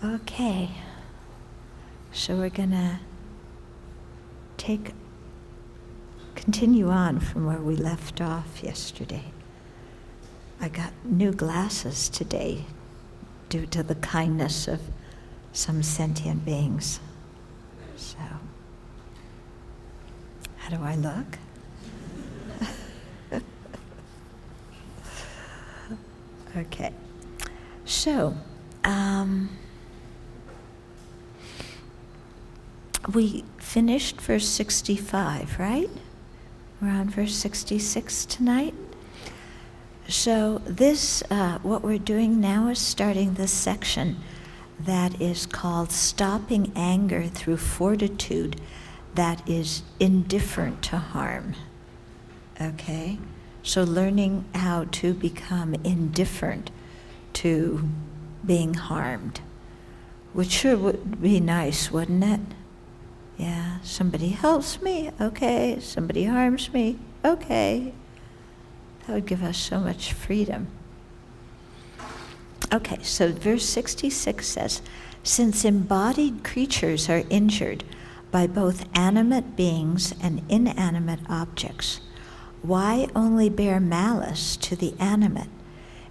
Okay, so we're gonna continue on from where we left off yesterday. I got new glasses today due to the kindness of some sentient beings. So, how do I look? Okay, so we finished verse 65, right? We're on verse 66 tonight. So this, what we're doing now is starting this section that is called Stopping Anger Through Fortitude that is indifferent to harm. Okay? So learning how to become indifferent to being harmed, which sure would be nice, wouldn't it? Yeah, somebody helps me, okay. Somebody harms me, okay. That would give us so much freedom. Okay, so verse 66 says, since embodied creatures are injured by both animate beings and inanimate objects, why only bear malice to the animate?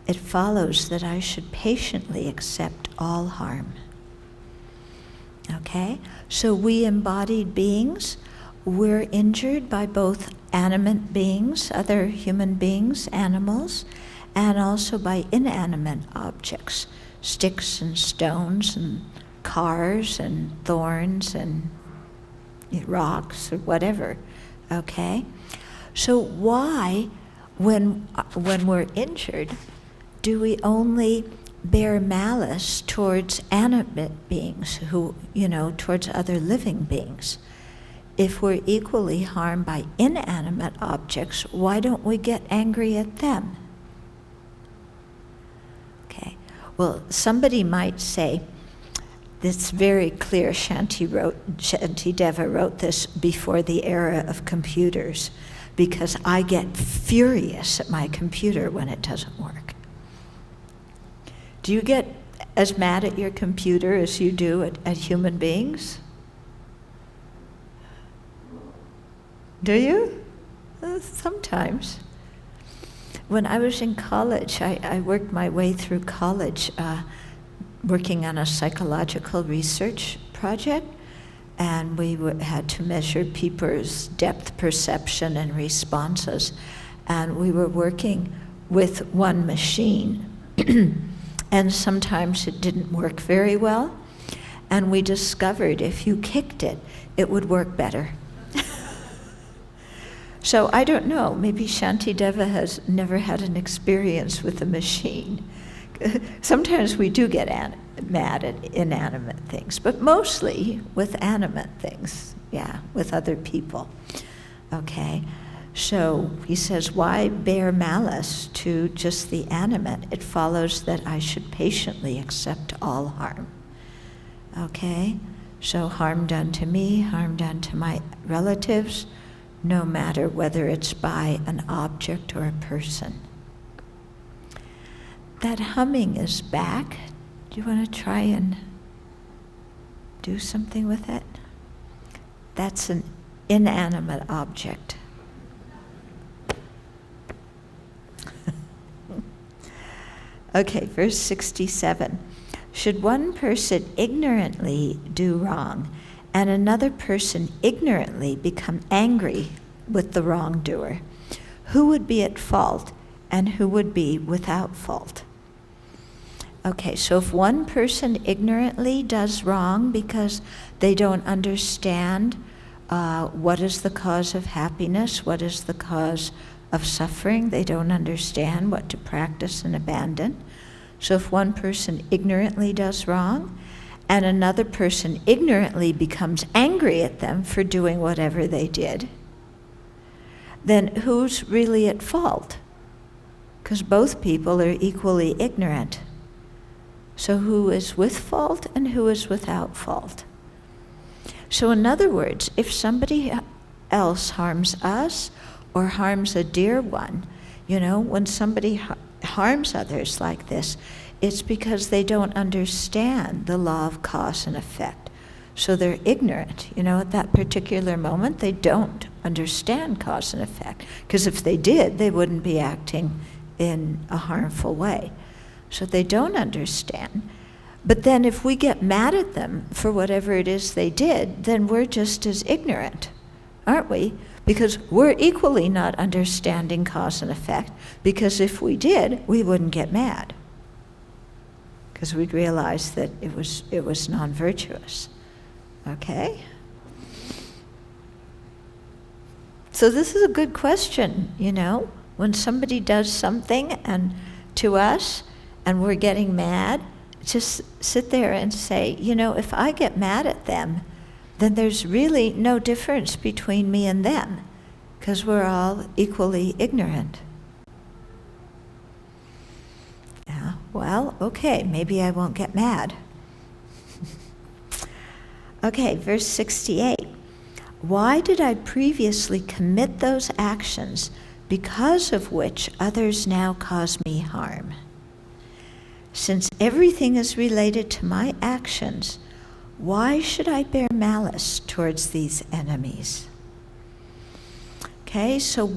It follows that I should patiently accept all harm. Okay, so we embodied beings, we're injured by both animate beings, other human beings, animals, and also by inanimate objects, sticks and stones and cars and thorns and rocks or whatever, okay? So why, when we're injured, do we only bear malice towards animate beings, towards other living beings? If we're equally harmed by inanimate objects, why don't we get angry at them? Okay, well, somebody might say, it's very clear, Shantideva wrote this before the era of computers, because I get furious at my computer when it doesn't work. Do you get as mad at your computer as you do at human beings? Do you? Sometimes. When I was in college, I worked my way through college working on a psychological research project, and we had to measure people's depth perception and responses, and we were working with one machine. And sometimes it didn't work very well, and we discovered if you kicked it, it would work better. So I don't know, maybe Shantideva has never had an experience with a machine. Sometimes we do get mad at inanimate things, but mostly with animate things, with other people, okay? So he says, why bear malice to just the animate? It follows that I should patiently accept all harm. Okay? So harm done to me, harm done to my relatives, no matter whether it's by an object or a person. That humming is back. Do you want to try and do something with it? That's an inanimate object. Okay, verse 67. Should one person ignorantly do wrong and another person ignorantly become angry with the wrongdoer, who would be at fault and who would be without fault? Okay, so if one person ignorantly does wrong because they don't understand what is the cause of happiness, what is the cause of suffering, they don't understand what to practice and abandon. So if one person ignorantly does wrong, and another person ignorantly becomes angry at them for doing whatever they did, then who's really at fault? Because both people are equally ignorant. So who is with fault and who is without fault? So in other words, if somebody else harms us or harms a dear one, when somebody harms others like this, it's because they don't understand the law of cause and effect. So they're ignorant. At that particular moment, they don't understand cause and effect. Because if they did, they wouldn't be acting in a harmful way. So they don't understand. But then if we get mad at them for whatever it is they did, then we're just as ignorant, aren't we? Because we're equally not understanding cause and effect, because if we did, we wouldn't get mad. Because we'd realize that it was non-virtuous. Okay? So this is a good question, when somebody does something and to us and we're getting mad, just sit there and say, if I get mad at them, then there's really no difference between me and them, because we're all equally ignorant. Yeah, well, okay, maybe I won't get mad. Okay, verse 68. Why did I previously commit those actions because of which others now cause me harm? Since everything is related to my actions, why should I bear malice towards these enemies? Okay, so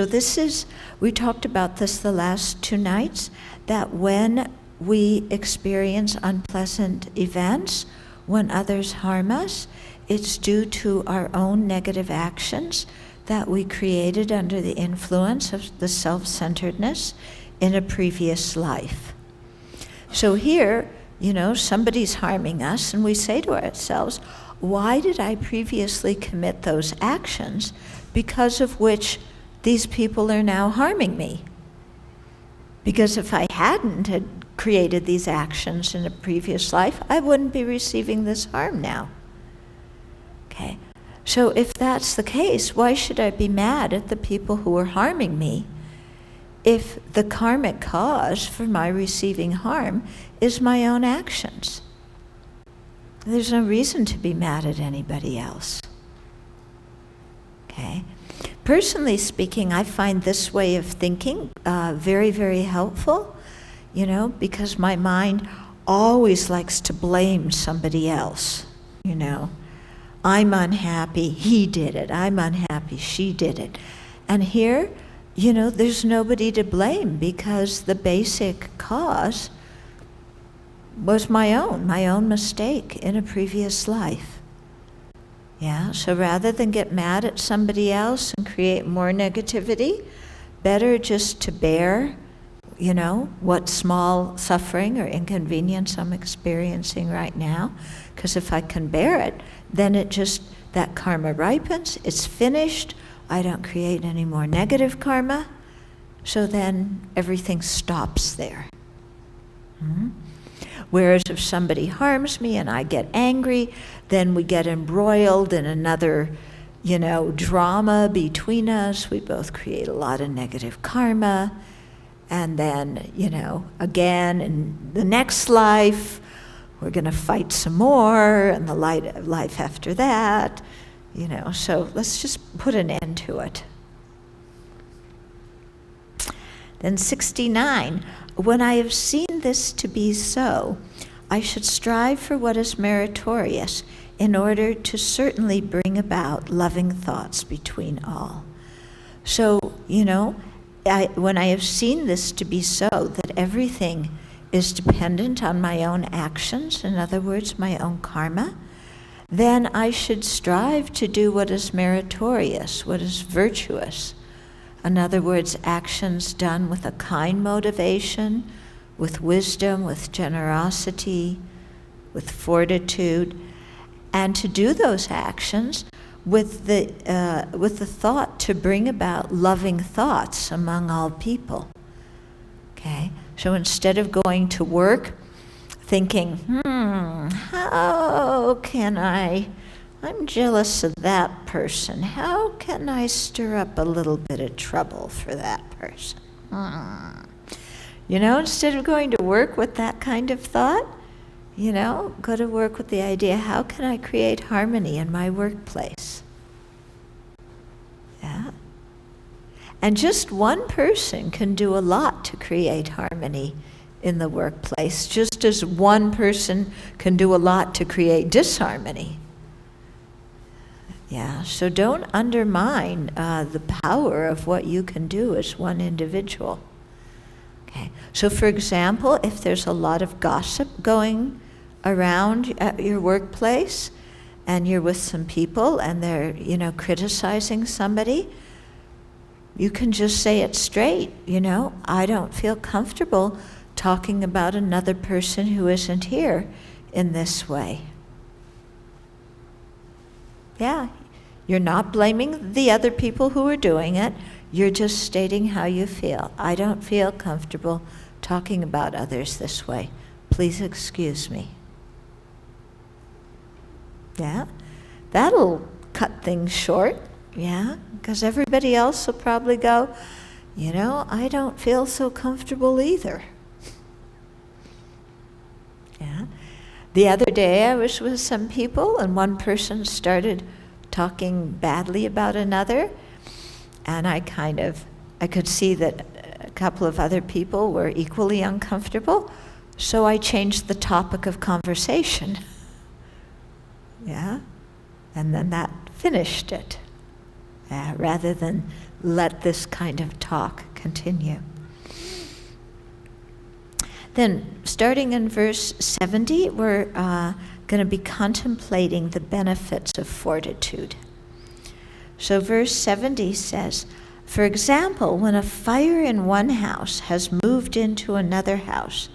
this is, we talked about this the last 2 nights, that when we experience unpleasant events, when others harm us, it's due to our own negative actions that we created under the influence of the self-centeredness in a previous life. So here, somebody's harming us, and we say to ourselves, why did I previously commit those actions because of which these people are now harming me? Because if I hadn't had created these actions in a previous life, I wouldn't be receiving this harm now. Okay, so if that's the case, why should I be mad at the people who are harming me if the karmic cause for my receiving harm is my own actions? There's no reason to be mad at anybody else. Okay? Personally speaking, I find this way of thinking very, very helpful, because my mind always likes to blame somebody else, I'm unhappy, he did it. I'm unhappy, she did it. And here, there's nobody to blame, because the basic cause was my own mistake in a previous life. Yeah, so rather than get mad at somebody else and create more negativity, better just to bear, what small suffering or inconvenience I'm experiencing right now. Because if I can bear it, then that karma ripens, it's finished, I don't create any more negative karma, so then everything stops there. Whereas if somebody harms me and I get angry, then we get embroiled in another, drama between us. We both create a lot of negative karma. And then, again, in the next life, we're going to fight some more, and the life after that, so let's just put an end to it. Then 69, when I have seen this to be so, I should strive for what is meritorious in order to certainly bring about loving thoughts between all. So, when I have seen this to be so, that everything is dependent on my own actions, in other words, my own karma, then I should strive to do what is meritorious, what is virtuous. In other words, actions done with a kind motivation, with wisdom, with generosity, with fortitude, and to do those actions with the thought to bring about loving thoughts among all people. Okay? So instead of going to work thinking, how can I'm jealous of that person. How can I stir up a little bit of trouble for that person? Instead of going to work with that kind of thought, go to work with the idea, how can I create harmony in my workplace? Yeah. And just one person can do a lot to create harmony in the workplace, just as one person can do a lot to create disharmony. Yeah, so don't undermine the power of what you can do as one individual. Okay, so for example, if there's a lot of gossip going around at your workplace, and you're with some people and they're, criticizing somebody, you can just say it straight, I don't feel comfortable talking about another person who isn't here in this way. Yeah, you're not blaming the other people who are doing it, you're just stating how you feel. I don't feel comfortable talking about others this way. Please excuse me. Yeah, that'll cut things short, yeah, because everybody else will probably go, I don't feel so comfortable either. Yeah. The other day I was with some people and one person started talking badly about another, and I could see that a couple of other people were equally uncomfortable, so I changed the topic of conversation. Yeah, and then that finished it, rather than let this kind of talk continue. Then, starting in verse 70, we're going to be contemplating the benefits of fortitude. So verse 70 says, for example, when a fire in one house has moved into another house,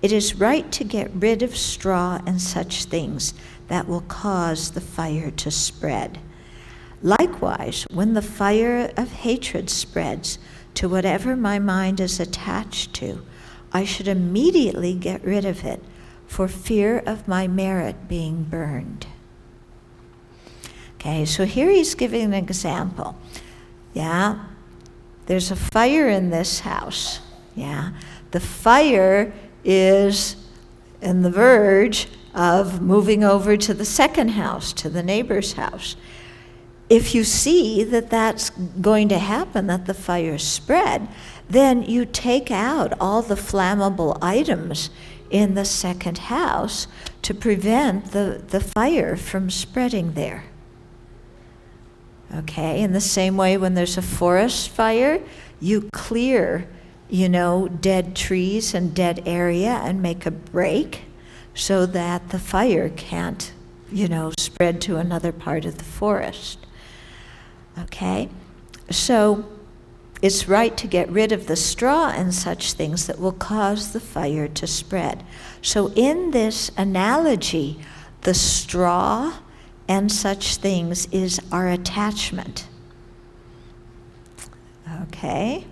it is right to get rid of straw and such things that will cause the fire to spread. Likewise, when the fire of hatred spreads to whatever my mind is attached to, I should immediately get rid of it for fear of my merit being burned. Okay, so here he's giving an example. Yeah, there's a fire in this house. Yeah, the fire is on the verge of moving over to the second house, to the neighbor's house. If you see that that's going to happen, that the fire spread, then you take out all the flammable items in the second house to prevent the fire from spreading there. Okay, in the same way when there's a forest fire, you clear, dead trees and dead area and make a break so that the fire can't, spread to another part of the forest. Okay, so it's right to get rid of the straw and such things that will cause the fire to spread. So in this analogy, the straw and such things is our attachment. Okay,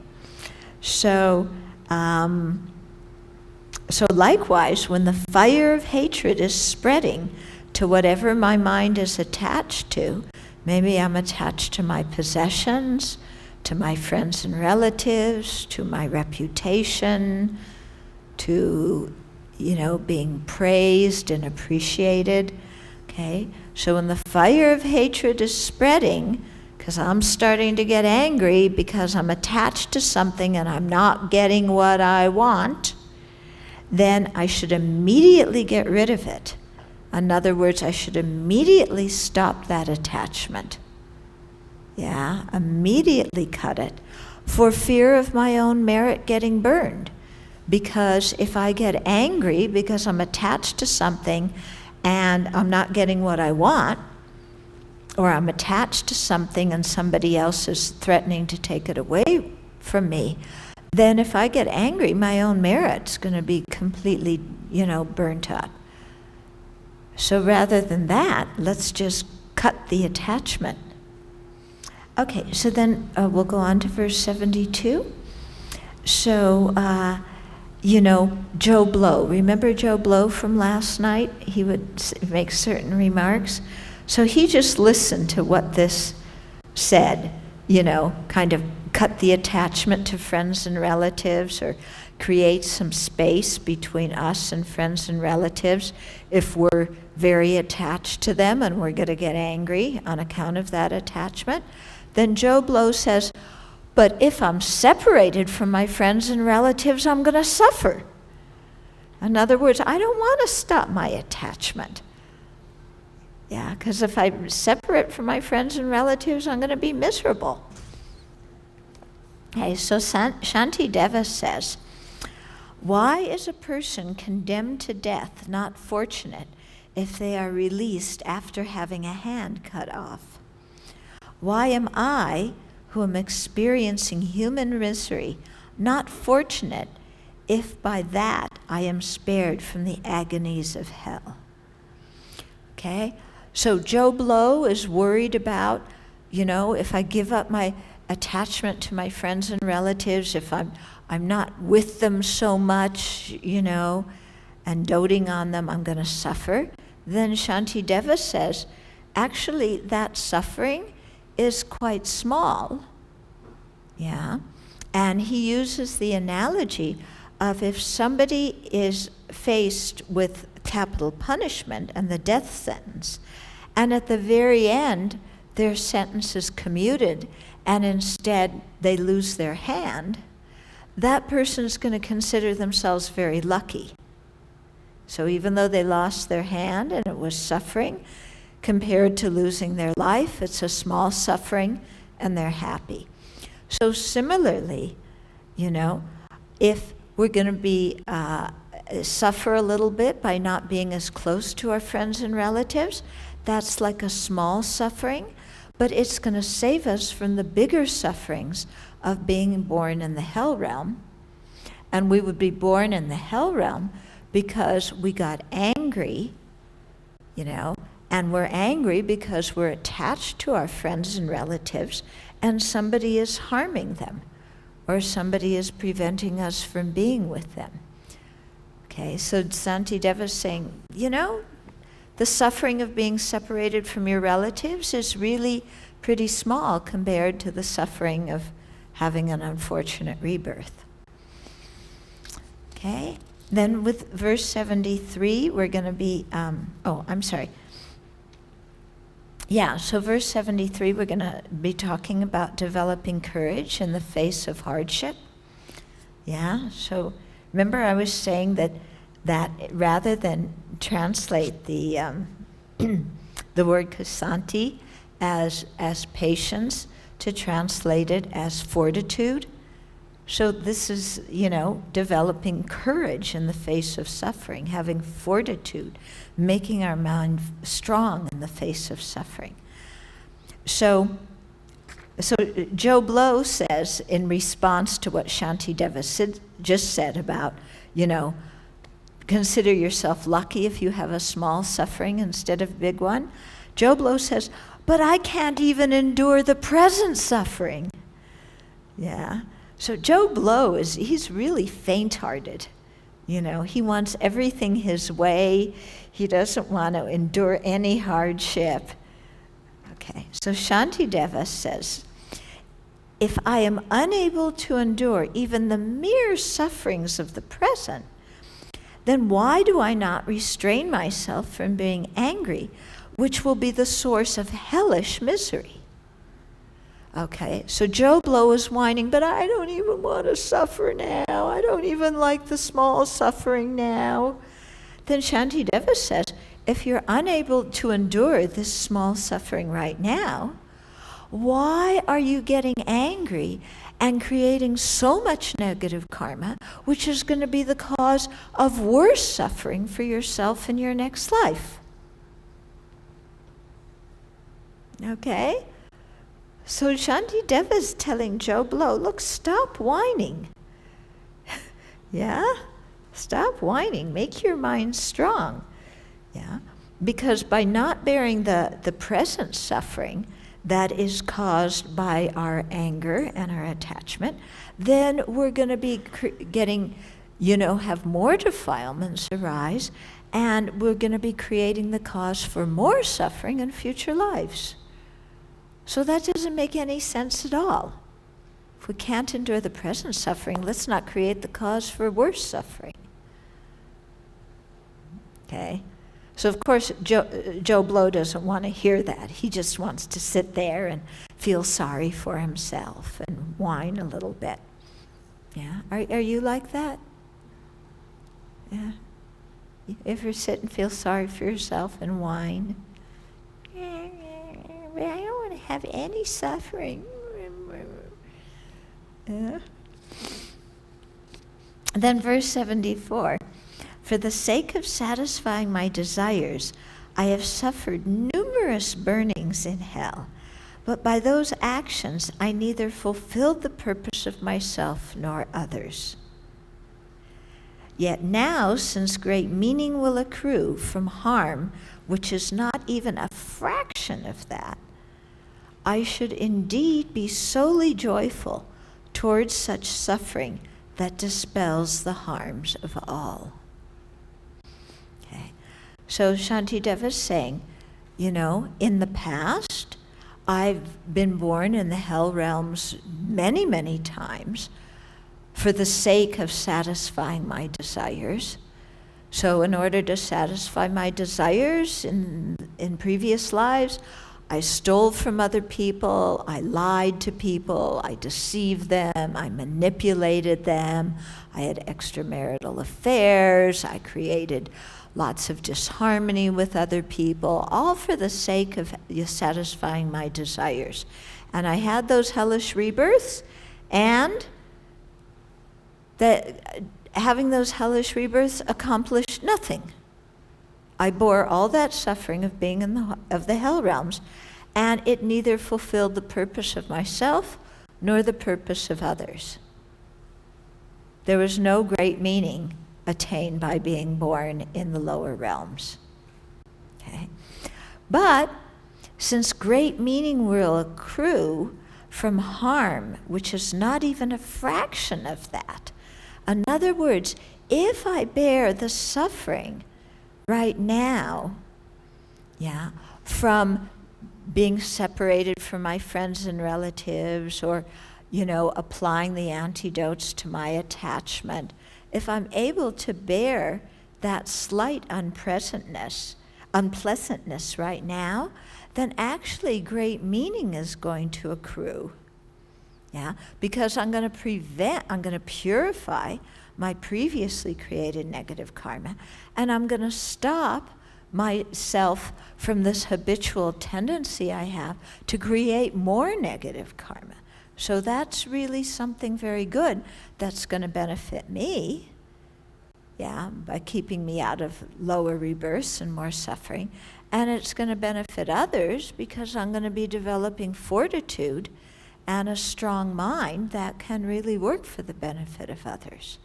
so likewise, when the fire of hatred is spreading to whatever my mind is attached to, maybe I'm attached to my possessions, to my friends and relatives, to my reputation, to, being praised and appreciated. Okay, so when the fire of hatred is spreading, because I'm starting to get angry because I'm attached to something and I'm not getting what I want, then I should immediately get rid of it. In other words, I should immediately stop that attachment. Yeah, immediately cut it, for fear of my own merit getting burned. Because if I get angry because I'm attached to something and I'm not getting what I want, or I'm attached to something and somebody else is threatening to take it away from me, then if I get angry, my own merit's going to be completely, burnt up. So rather than that, let's just cut the attachment. Okay, so then we'll go on to verse 72. So, Joe Blow. Remember Joe Blow from last night? He would make certain remarks. So he just listened to what this said, kind of cut the attachment to friends and relatives, or create some space between us and friends and relatives if we're very attached to them and we're going to get angry on account of that attachment. Then Joe Blow says, but if I'm separated from my friends and relatives, I'm going to suffer. In other words, I don't want to stop my attachment. Yeah, because if I separate from my friends and relatives, I'm going to be miserable. Okay, so Shantideva says, why is a person condemned to death not fortunate if they are released after having a hand cut off? Why am I, who am experiencing human misery, not fortunate if by that I am spared from the agonies of hell? Okay, so Joe Blow is worried about, if I give up my attachment to my friends and relatives, if I'm not with them so much, and doting on them, I'm going to suffer. Then Shantideva says, actually, that suffering is quite small. Yeah. And he uses the analogy of if somebody is faced with capital punishment and the death sentence, and at the very end, their sentence is commuted, and instead they lose their hand, that person is going to consider themselves very lucky. So even though they lost their hand and it was suffering, compared to losing their life, it's a small suffering and they're happy. So similarly, if we're going to be suffer a little bit by not being as close to our friends and relatives, that's like a small suffering, but it's going to save us from the bigger sufferings of being born in the hell realm. And we would be born in the hell realm because we got angry, and we're angry because we're attached to our friends and relatives, and somebody is harming them, or somebody is preventing us from being with them. Okay, so Shantideva is saying, the suffering of being separated from your relatives is really pretty small compared to the suffering of having an unfortunate rebirth. Okay, then with verse 73, we're going to be, so verse 73, we're going to be talking about developing courage in the face of hardship. Yeah, so remember I was saying that rather than translate the the word kasanti as patience, to translate it as fortitude. So this is, developing courage in the face of suffering, having fortitude, making our mind strong in the face of suffering. So Joe Blow says, in response to what Shantideva just said about, consider yourself lucky if you have a small suffering instead of a big one. Joe Blow says, but I can't even endure the present suffering. Yeah. So Joe Blow he's really faint-hearted. He wants everything his way. He doesn't want to endure any hardship. Okay, so Shantideva says, if I am unable to endure even the mere sufferings of the present, then why do I not restrain myself from being angry, which will be the source of hellish misery? Okay, so Joe Blow is whining, but I don't even want to suffer now. I don't even like the small suffering now. Then Shantideva says, if you're unable to endure this small suffering right now, why are you getting angry and creating so much negative karma, which is going to be the cause of worse suffering for yourself in your next life? Okay? So Shantideva is telling Joe Blow, look, stop whining. Yeah? Stop whining. Make your mind strong. Yeah? Because by not bearing the present suffering that is caused by our anger and our attachment, then we're going to be getting, have more defilements arise, and we're going to be creating the cause for more suffering in future lives. So that doesn't make any sense at all. If we can't endure the present suffering, let's not create the cause for worse suffering. Okay? So of course, Joe Blow doesn't want to hear that. He just wants to sit there and feel sorry for himself and whine a little bit. Yeah? Are you like that? Yeah? You ever sit and feel sorry for yourself and whine? I don't want to have any suffering. Then verse 74, for the sake of satisfying my desires, I have suffered numerous burnings in hell, but by those actions I neither fulfilled the purpose of myself nor others. Yet now, since great meaning will accrue from harm which is not even a fraction of that, I should indeed be solely joyful towards such suffering that dispels the harms of all. Okay. So Shantideva is saying, in the past, I've been born in the hell realms many, many times for the sake of satisfying my desires. So in order to satisfy my desires in previous lives, I stole from other people, I lied to people, I deceived them, I manipulated them, I had extramarital affairs, I created lots of disharmony with other people, all for the sake of satisfying my desires. And I had those hellish rebirths, and that having those hellish rebirths accomplished nothing. I bore all that suffering of being of the hell realms, and it neither fulfilled the purpose of myself nor the purpose of others. There was no great meaning attained by being born in the lower realms. Okay? But since great meaning will accrue from harm, which is not even a fraction of that. In other words, if I bear the suffering right now, from being separated from my friends and relatives, or, applying the antidotes to my attachment, if I'm able to bear that slight unpleasantness right now, then actually great meaning is going to accrue. Because I'm going to purify my previously created negative karma, and I'm going to stop myself from this habitual tendency I have to create more negative karma. So that's really something very good that's going to benefit me, by keeping me out of lower rebirths and more suffering. And it's going to benefit others because I'm going to be developing fortitude and a strong mind that can really work for the benefit of others.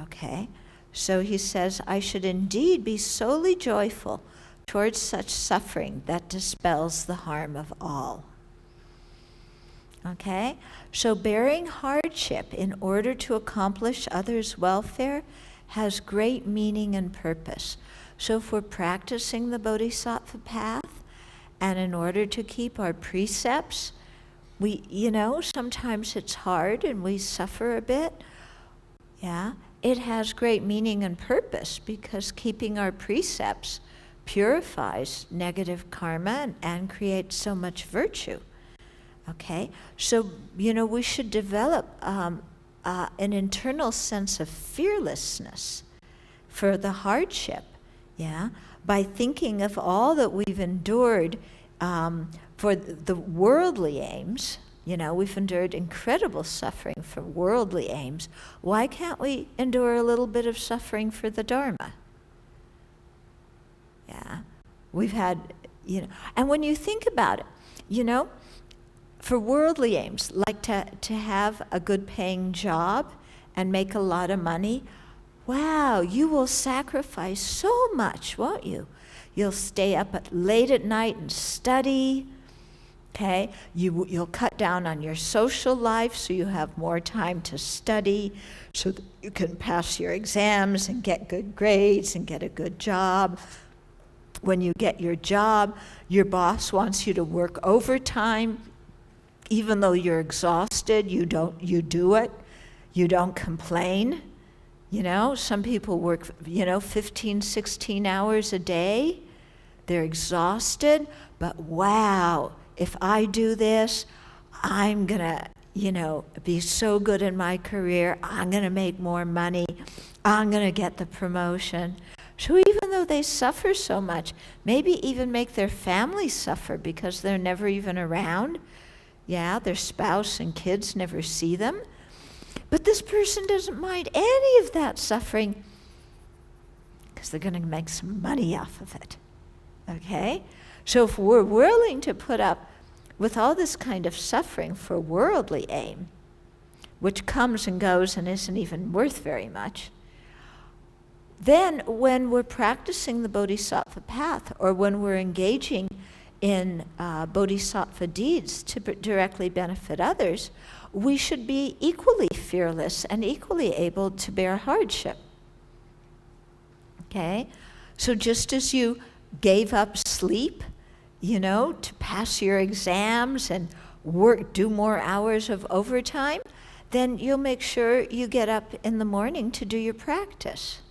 Okay? So he says, I should indeed be solely joyful towards such suffering that dispels the harm of all. Okay? So bearing hardship in order to accomplish others' welfare has great meaning and purpose. So if we're practicing the Bodhisattva path, and in order to keep our precepts, we, sometimes it's hard and we suffer a bit. It has great meaning and purpose because keeping our precepts purifies negative karma and creates so much virtue. Okay? So, we should develop an internal sense of fearlessness for the hardship, by thinking of all that we've endured for the worldly aims. We've endured incredible suffering for worldly aims. Why can't we endure a little bit of suffering for the Dharma? We've had, and when you think about it, for worldly aims, like to have a good paying job and make a lot of money, wow, you will sacrifice so much, won't you? You'll stay up late at night and study. Okay, you'll cut down on your social life so you have more time to study, so that you can pass your exams and get good grades and get a good job. When you get your job, your boss wants you to work overtime. Even though you're exhausted, you do it. You don't complain. Some people work, 15, 16 hours a day. They're exhausted, but wow, if I do this, I'm going to, be so good in my career. I'm going to make more money. I'm going to get the promotion. So even though they suffer so much, maybe even make their family suffer because they're never even around. Yeah, their spouse and kids never see them. But this person doesn't mind any of that suffering because they're going to make some money off of it. Okay? So if we're willing to put up with all this kind of suffering for worldly aim, which comes and goes and isn't even worth very much, then when we're practicing the Bodhisattva path, or when we're engaging in Bodhisattva deeds to directly benefit others, we should be equally fearless and equally able to bear hardship. Okay? So just as you gave up sleep, to pass your exams and do more hours of overtime, then you'll make sure you get up in the morning to do your practice.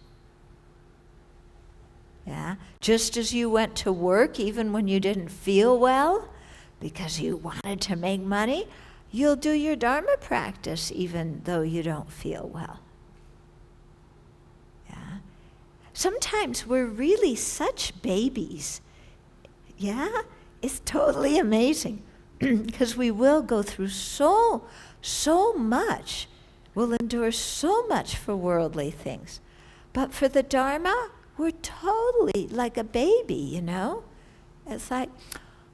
Yeah, just as you went to work even when you didn't feel well because you wanted to make money, you'll do your Dharma practice even though you don't feel well. Yeah. Sometimes we're really such babies. Yeah, it's totally amazing because we will go through so much. We'll endure so much for worldly things. But for the Dharma, we're totally like a baby, It's like,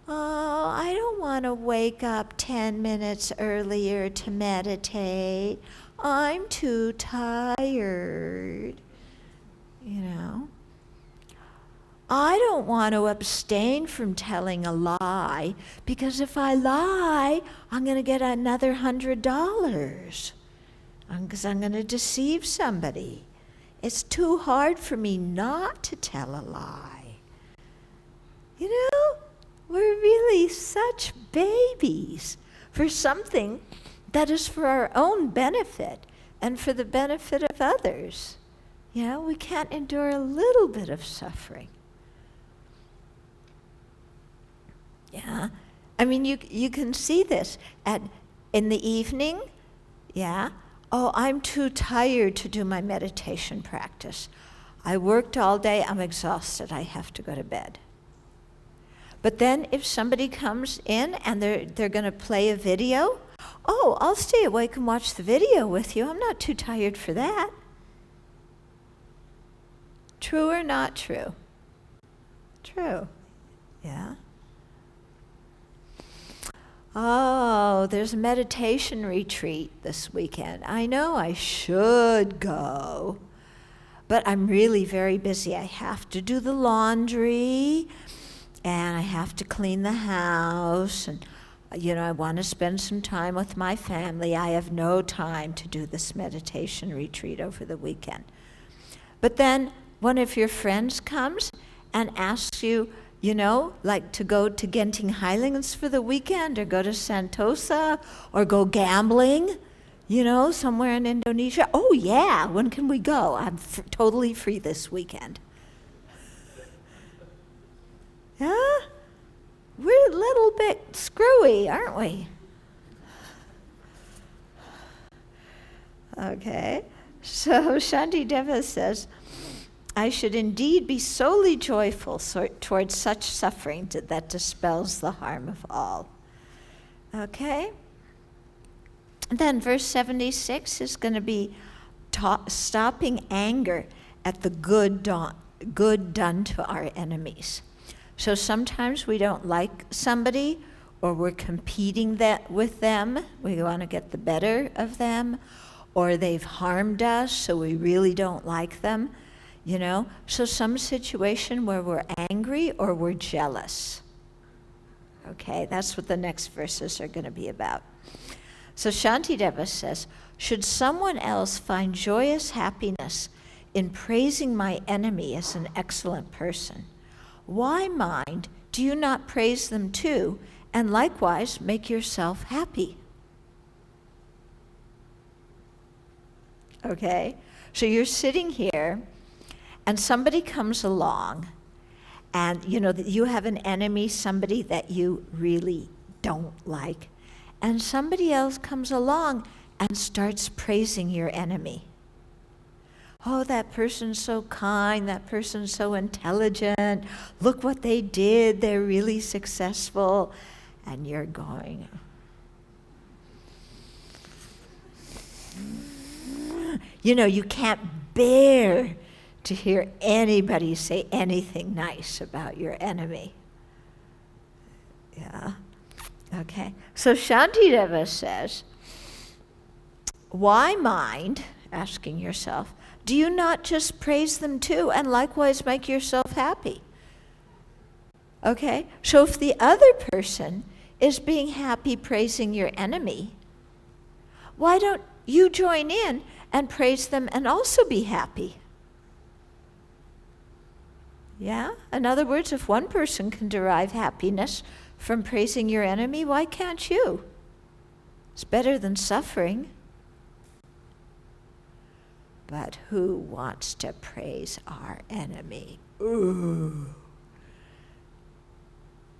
oh, I don't want to wake up 10 minutes earlier to meditate. I'm too tired, I don't want to abstain from telling a lie, because if I lie, I'm going to get another $100, because I'm going to deceive somebody. It's too hard for me not to tell a lie. We're really such babies for something that is for our own benefit and for the benefit of others. We can't endure a little bit of suffering. Yeah, I mean, you can see this in the evening. Yeah. Oh, I'm too tired to do my meditation practice. I worked all day, I'm exhausted, I have to go to bed. But then if somebody comes in and they're going to play a video, oh, I'll stay awake and watch the video with you. I'm not too tired for that. True or not true? True. Yeah. Oh, there's a meditation retreat this weekend. I know I should go, but I'm really very busy. I have to do the laundry, and I have to clean the house, and I want to spend some time with my family. I have no time to do this meditation retreat over the weekend. But then one of your friends comes and asks you, like to go to Genting Highlands for the weekend, or go to Sentosa, or go gambling, somewhere in Indonesia. Oh yeah, when can we go? I'm totally free this weekend. Yeah? We're a little bit screwy, aren't we? Okay, so Shantideva says, I should indeed be solely joyful towards such suffering that dispels the harm of all. Okay? Then verse 76 is going to be stopping anger at the good done to our enemies. So sometimes we don't like somebody, or we're competing with them. We want to get the better of them, or they've harmed us, so we really don't like them. So some situation where we're angry or we're jealous. Okay, that's what the next verses are going to be about. So Shantideva says, should someone else find joyous happiness in praising my enemy as an excellent person, why, mind, do you not praise them too, and likewise make yourself happy? Okay, so you're sitting here, and somebody comes along, and you have an enemy, somebody that you really don't like, and somebody else comes along and starts praising your enemy. oh, that person's so kind, that person's so intelligent, look what they did, they're really successful. And you're going, you can't bear to hear anybody say anything nice about your enemy. Yeah. Okay. So Shantideva says, why mind, asking yourself, do you not just praise them too and likewise make yourself happy? Okay. So if the other person is being happy praising your enemy, why don't you join in and praise them and also be happy? Yeah? In other words, if one person can derive happiness from praising your enemy, why can't you? It's better than suffering. But who wants to praise our enemy? Ooh.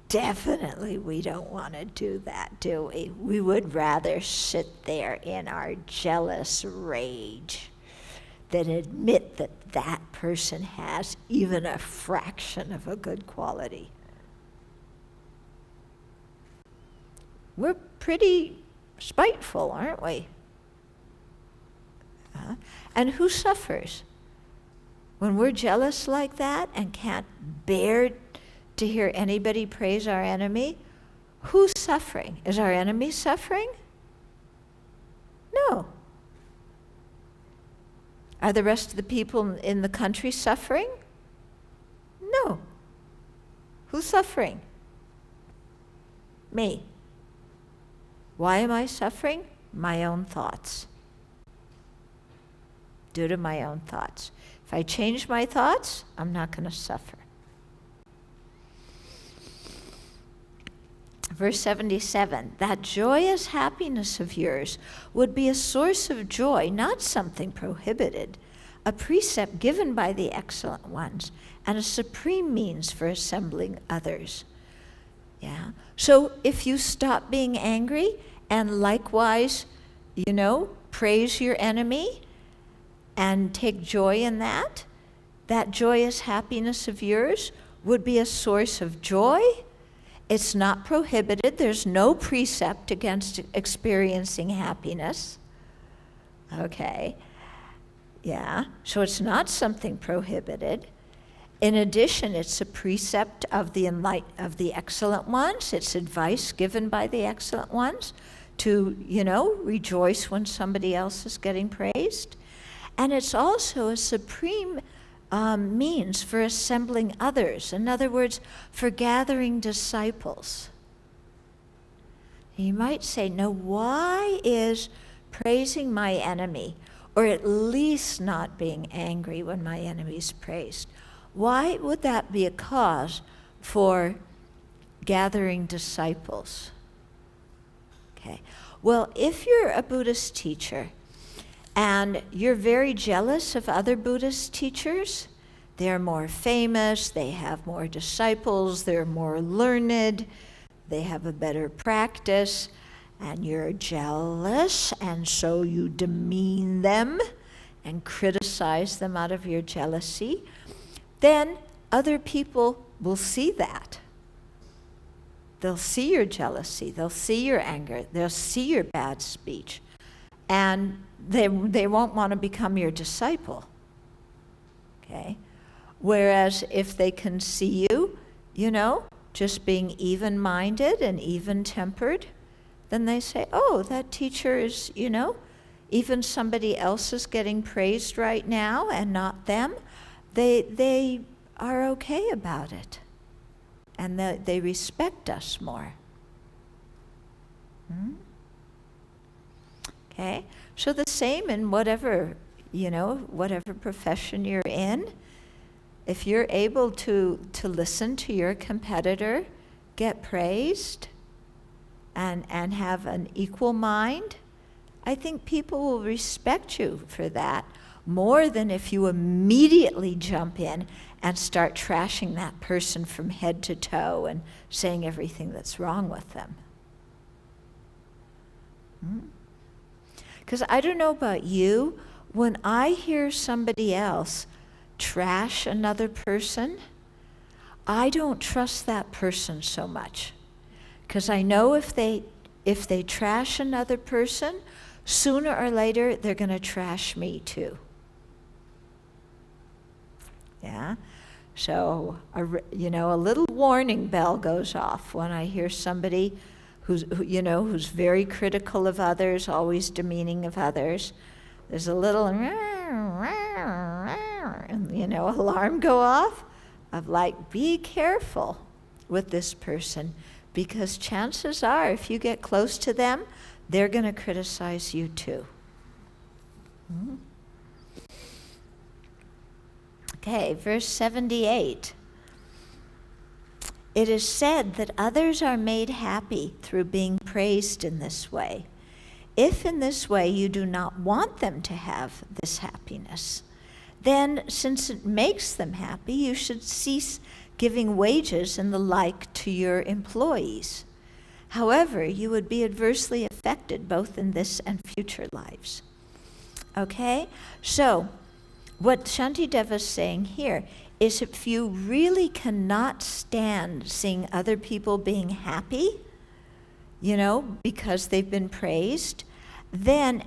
Definitely we don't want to do that, do we? We would rather sit there in our jealous rage than admit that that person has even a fraction of a good quality. We're pretty spiteful, aren't we? And who suffers? When we're jealous like that and can't bear to hear anybody praise our enemy, who's suffering? Is our enemy suffering? No. Are the rest of the people in the country suffering? No. Who's suffering? Me. Why am I suffering? My own thoughts. Due to my own thoughts. If I change my thoughts, I'm not going to suffer. Verse 77, that joyous happiness of yours would be a source of joy, not something prohibited, a precept given by the excellent ones, and a supreme means for assembling others. Yeah. So if you stop being angry and likewise, praise your enemy and take joy in that, that joyous happiness of yours would be a source of joy. It's not prohibited. There's no precept against experiencing happiness. Okay. Yeah. So it's not something prohibited. In addition, it's a precept of the excellent ones. It's advice given by the excellent ones to, rejoice when somebody else is getting praised. And it's also a supreme means for assembling others. In other words, for gathering disciples. You might say, no, why is praising my enemy, or at least not being angry when my enemy is praised, why would that be a cause for gathering disciples? Okay. Well, if you're a Buddhist teacher, and you're very jealous of other Buddhist teachers, they're more famous, they have more disciples, they're more learned, they have a better practice, and you're jealous, and so you demean them and criticize them out of your jealousy, then other people will see that. They'll see your jealousy, they'll see your anger, they'll see your bad speech, and they won't want to become your disciple. Okay? Whereas if they can see you, just being even-minded and even-tempered, then they say, oh, that teacher is, even somebody else is getting praised right now and not them. They are okay about it. And they respect us more. Okay? So the same in whatever profession you're in. If you're able to listen to your competitor get praised and have an equal mind, I think people will respect you for that more than if you immediately jump in and start trashing that person from head to toe and saying everything that's wrong with them. Because I don't know about you, when I hear somebody else trash another person, I don't trust that person so much. Because I know if they trash another person, sooner or later they're going to trash me too. Yeah? So, a little warning bell goes off when I hear somebody who's very critical of others, always demeaning of others. There's a little, alarm go off of like, be careful with this person, because chances are if you get close to them, they're going to criticize you too. Mm-hmm. Okay, verse 78. It is said that others are made happy through being praised in this way. If in this way you do not want them to have this happiness, then since it makes them happy, you should cease giving wages and the like to your employees. However, you would be adversely affected both in this and future lives. Okay? So, what Shantideva is saying here is if you really cannot stand seeing other people being happy, because they've been praised, then,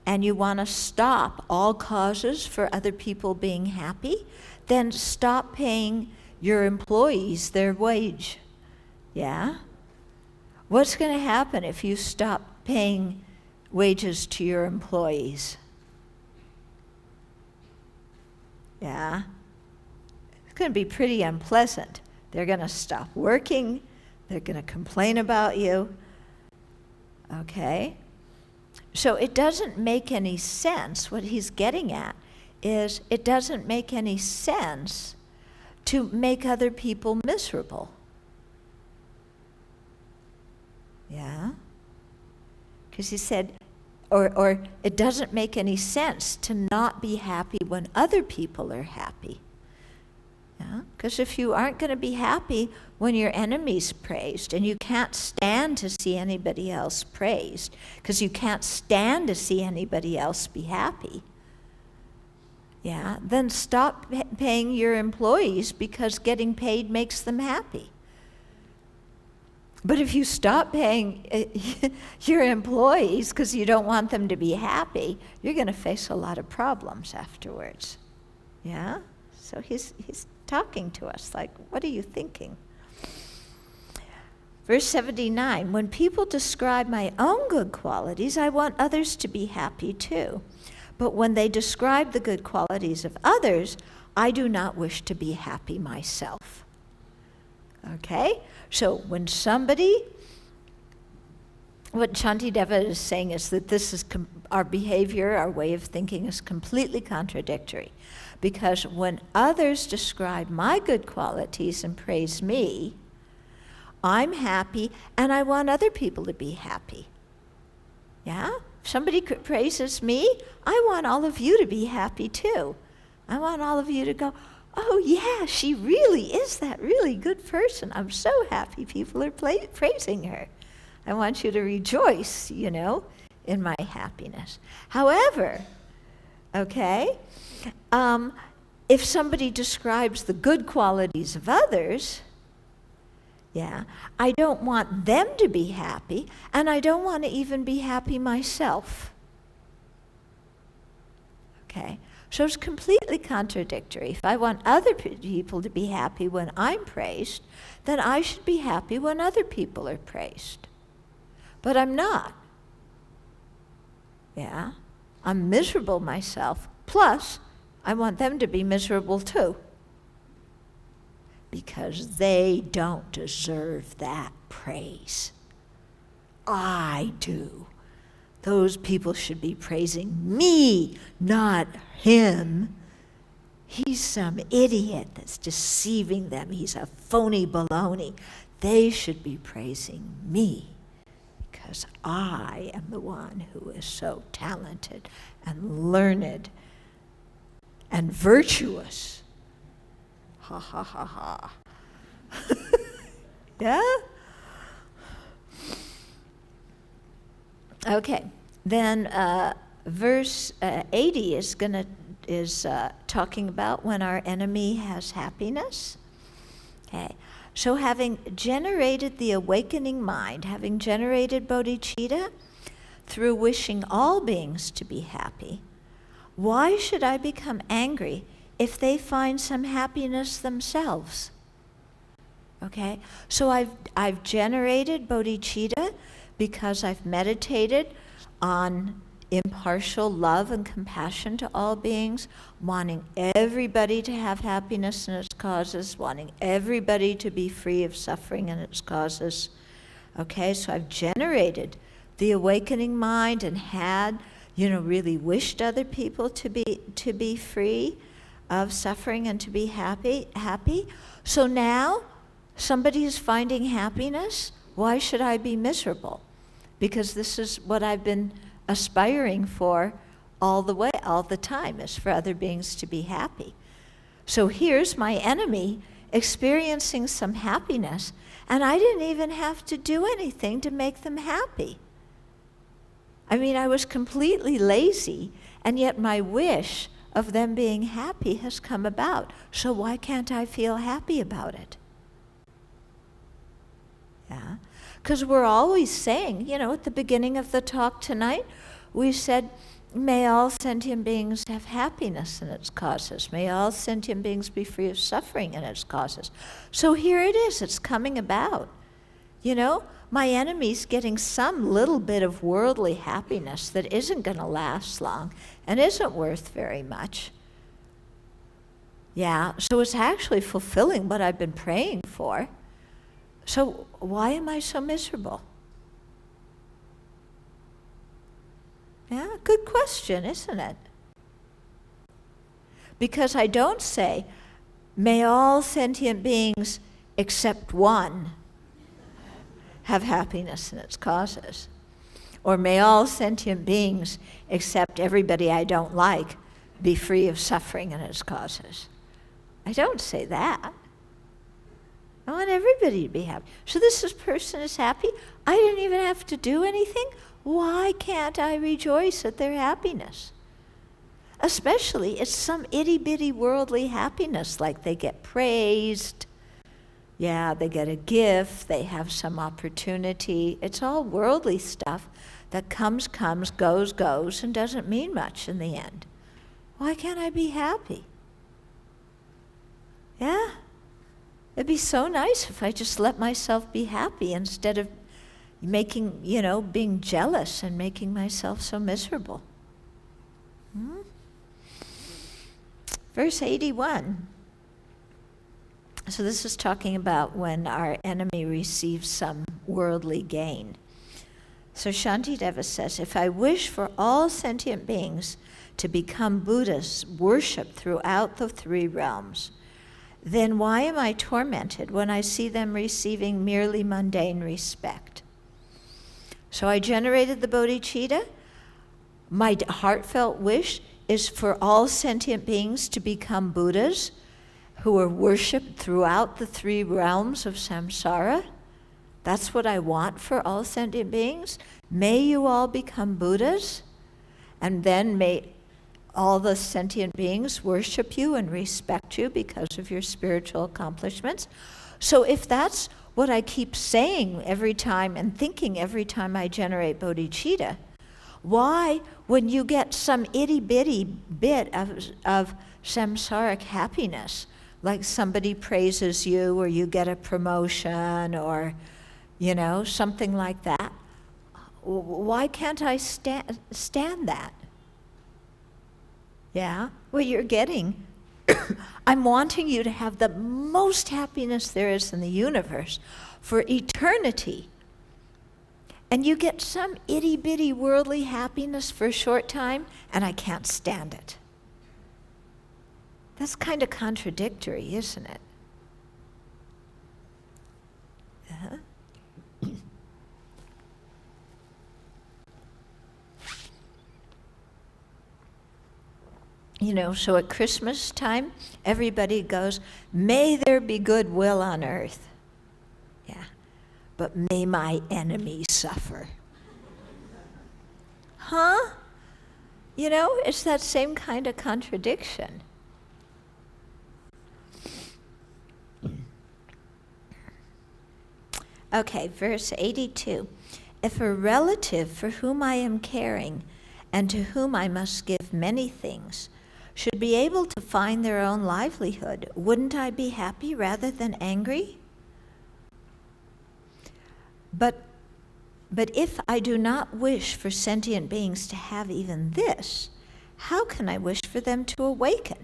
and you want to stop all causes for other people being happy, then stop paying your employees their wage. Yeah? What's going to happen if you stop paying wages to your employees? Yeah? It's going to be pretty unpleasant. They're going to stop working. They're going to complain about you. Okay? So it doesn't make any sense. What he's getting at is it doesn't make any sense to make other people miserable. Yeah? Because he said, or it doesn't make any sense to not be happy when other people are happy. Yeah? Because if you aren't going to be happy when your enemy's praised, and you can't stand to see anybody else praised, because you can't stand to see anybody else be happy, yeah, then stop paying your employees because getting paid makes them happy. But if you stop paying your employees because you don't want them to be happy, you're going to face a lot of problems afterwards. Yeah? So he's talking to us like, what are you thinking? Verse 79, when people describe my own good qualities, I want others to be happy too. But when they describe the good qualities of others, I do not wish to be happy myself. Okay? So when what Shantideva is saying is that this is our behavior, our way of thinking is completely contradictory. Because when others describe my good qualities and praise me, I'm happy and I want other people to be happy. Yeah? If somebody praises me, I want all of you to be happy too. I want all of you to go, oh yeah, she really is that really good person. I'm so happy people are praising her. I want you to rejoice, in my happiness. However, okay, if somebody describes the good qualities of others, yeah, I don't want them to be happy, and I don't want to even be happy myself. Okay, so it's completely contradictory. If I want other people to be happy when I'm praised, then I should be happy when other people are praised. But I'm not. Yeah, I'm miserable myself, plus I want them to be miserable too. Because they don't deserve that praise. I do. Those people should be praising me, not him. He's some idiot that's deceiving them. He's a phony baloney. They should be praising me because I am the one who is so talented and learned and virtuous. Ha ha ha ha. Yeah? Okay. Then verse 80 is talking about when our enemy has happiness. Okay, so having generated the awakening mind, having generated bodhicitta through wishing all beings to be happy, why should I become angry if they find some happiness themselves? Okay, so I've generated bodhicitta because I've meditated on impartial love and compassion to all beings, wanting everybody to have happiness and its causes, wanting everybody to be free of suffering and its causes. Okay, so I've generated the awakening mind and had, really wished other people to be free of suffering and to be happy. So now somebody is finding happiness. Why should I be miserable? Because this is what I've been aspiring for all the time, is for other beings to be happy. So here's my enemy experiencing some happiness, and I didn't even have to do anything to make them happy. I mean, I was completely lazy, and yet my wish of them being happy has come about. So why can't I feel happy about it? Yeah, because we're always saying, at the beginning of the talk tonight, we said, may all sentient beings have happiness in its causes. May all sentient beings be free of suffering in its causes. So here it is, it's coming about. My enemy's getting some little bit of worldly happiness that isn't going to last long and isn't worth very much. Yeah, so it's actually fulfilling what I've been praying for. So why am I so miserable? Yeah, good question, isn't it? Because I don't say, may all sentient beings except one have happiness in its causes. Or may all sentient beings, except everybody I don't like, be free of suffering in its causes. I don't say that. I want everybody to be happy. So this person is happy. I didn't even have to do anything. Why can't I rejoice at their happiness? Especially, it's some itty-bitty worldly happiness, like they get praised. Yeah, they get a gift, they have some opportunity. It's all worldly stuff that comes, goes, and doesn't mean much in the end. Why can't I be happy? Yeah, it'd be so nice if I just let myself be happy instead of being jealous and making myself so miserable. Verse 81. So this is talking about when our enemy receives some worldly gain. So Shantideva says, if I wish for all sentient beings to become Buddhas worshipped throughout the three realms, then why am I tormented when I see them receiving merely mundane respect? So I generated the bodhicitta. My heartfelt wish is for all sentient beings to become Buddhas who are worshipped throughout the three realms of samsara. That's what I want for all sentient beings. May you all become Buddhas, and then may all the sentient beings worship you and respect you because of your spiritual accomplishments. So if that's what I keep saying every time and thinking every time I generate bodhicitta, why, when you get some itty-bitty bit of samsaric happiness, like somebody praises you or you get a promotion or, something like that, why can't I stand that? Yeah, well, you're getting, I'm wanting you to have the most happiness there is in the universe for eternity. And you get some itty-bitty worldly happiness for a short time, and I can't stand it. That's kind of contradictory, isn't it? Uh-huh. So at Christmas time, everybody goes, may there be goodwill on earth. Yeah, but may my enemy suffer. Huh? You know, it's that same kind of contradiction. Okay, verse 82. If a relative for whom I am caring and to whom I must give many things should be able to find their own livelihood, wouldn't I be happy rather than angry? But if I do not wish for sentient beings to have even this, how can I wish for them to awaken?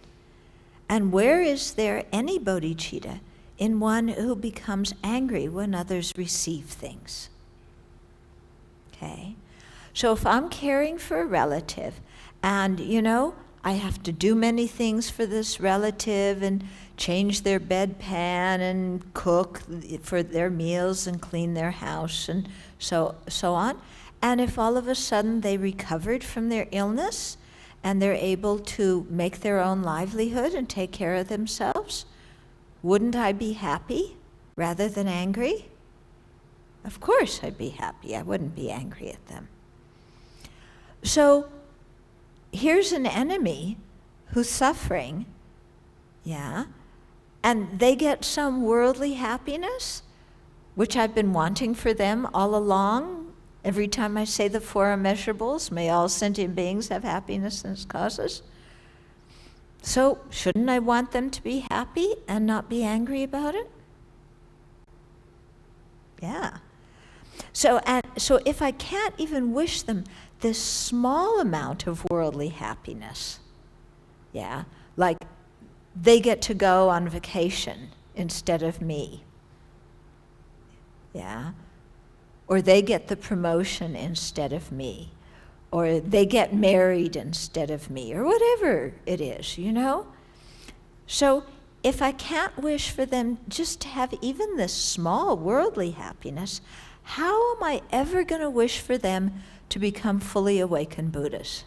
And where is there any bodhicitta in one who becomes angry when others receive things? Okay, so if I'm caring for a relative and, you know, I have to do many things for this relative and change their bedpan and cook for their meals and clean their house and so on. And if all of a sudden they recovered from their illness and they're able to make their own livelihood and take care of themselves, wouldn't I be happy rather than angry? Of course I'd be happy. I wouldn't be angry at them. So here's an enemy who's suffering, yeah, and they get some worldly happiness, which I've been wanting for them all along. Every time I say the four immeasurables, may all sentient beings have happiness and its causes. So shouldn't I want them to be happy and not be angry about it? Yeah. So if I can't even wish them this small amount of worldly happiness, yeah, like they get to go on vacation instead of me, yeah, or they get the promotion instead of me, or they get married instead of me, or whatever it is, you know? So if I can't wish for them just to have even this small worldly happiness, how am I ever going to wish for them to become fully awakened Buddhas?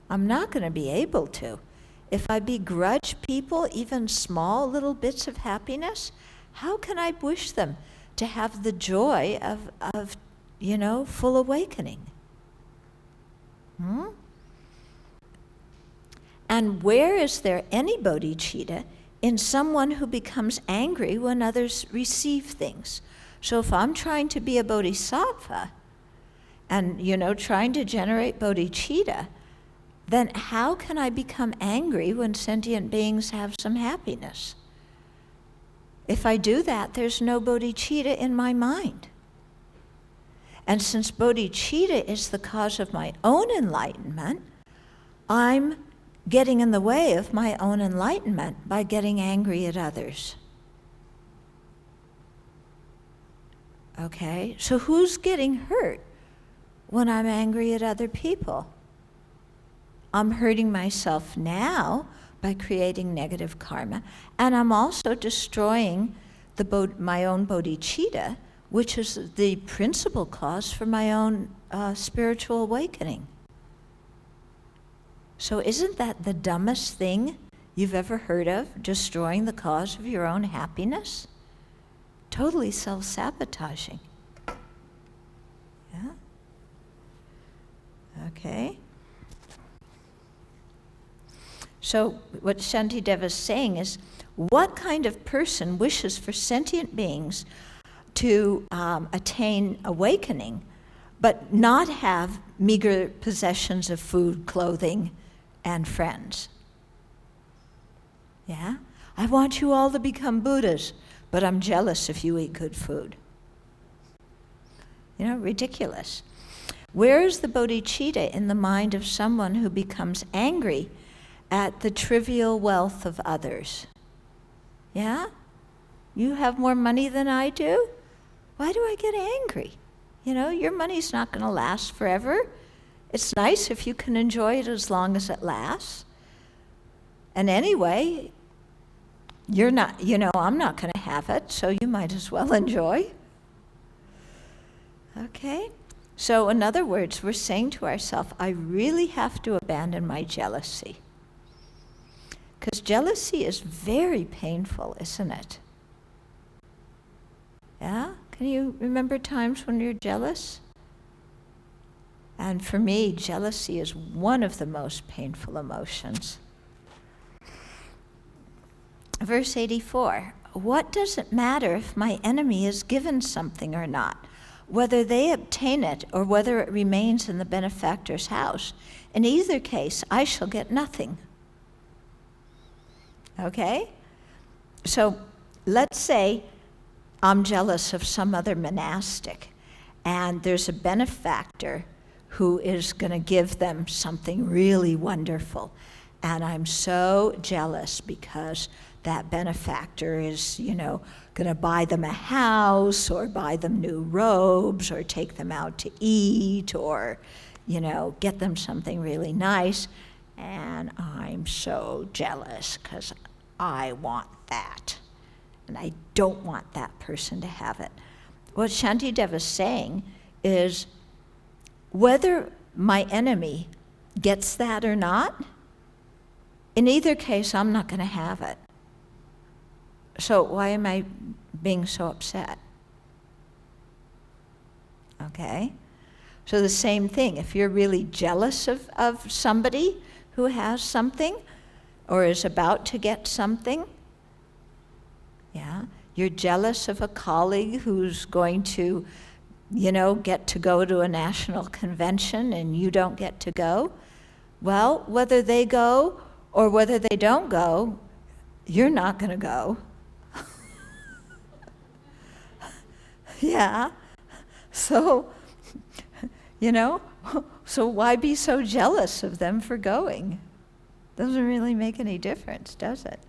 I'm not going to be able to. If I begrudge people even small little bits of happiness, how can I wish them to have the joy of you know, full awakening? And where is there any bodhicitta in someone who becomes angry when others receive things? So if I'm trying to be a bodhisattva and, you know, trying to generate bodhicitta, then how can I become angry when sentient beings have some happiness? If I do that, there's no bodhicitta in my mind. And since bodhicitta is the cause of my own enlightenment, I'm getting in the way of my own enlightenment by getting angry at others. Okay, so who's getting hurt when I'm angry at other people? I'm hurting myself now by creating negative karma, and I'm also destroying my own bodhicitta, which is the principal cause for my own spiritual awakening. So isn't that the dumbest thing you've ever heard of, destroying the cause of your own happiness? Totally self-sabotaging. Yeah? Okay. So what Shantideva is saying is, what kind of person wishes for sentient beings to attain awakening, but not have meager possessions of food, clothing, and friends? Yeah? I want you all to become Buddhas, but I'm jealous if you eat good food. You know, ridiculous. Where is the bodhicitta in the mind of someone who becomes angry at the trivial wealth of others? Yeah? You have more money than I do? Why do I get angry? You know, your money's not going to last forever. It's nice if you can enjoy it as long as it lasts. And anyway, you're not, you know, I'm not going to have it, so you might as well enjoy. Okay? So in other words, we're saying to ourselves, I really have to abandon my jealousy. Because jealousy is very painful, isn't it? Yeah? Can you remember times when you're jealous? And for me, jealousy is one of the most painful emotions. Verse 84, what does it matter if my enemy is given something or not, whether they obtain it or whether it remains in the benefactor's house? In either case, I shall get nothing. Okay? So let's say I'm jealous of some other monastic, and there's a benefactor who is going to give them something really wonderful. And I'm so jealous because that benefactor is, going to buy them a house or buy them new robes or take them out to eat or, get them something really nice. And I'm so jealous because I want that. And I don't want that person to have it. What Shantideva is saying is whether my enemy gets that or not, in either case, I'm not going to have it. So why am I being so upset? Okay? So the same thing, if you're really jealous of somebody who has something or is about to get something, you're jealous of a colleague who's going to, get to go to a national convention and you don't get to go. Well, whether they go or whether they don't go, you're not going to go. Yeah. So, so why be so jealous of them for going? Doesn't really make any difference, does it?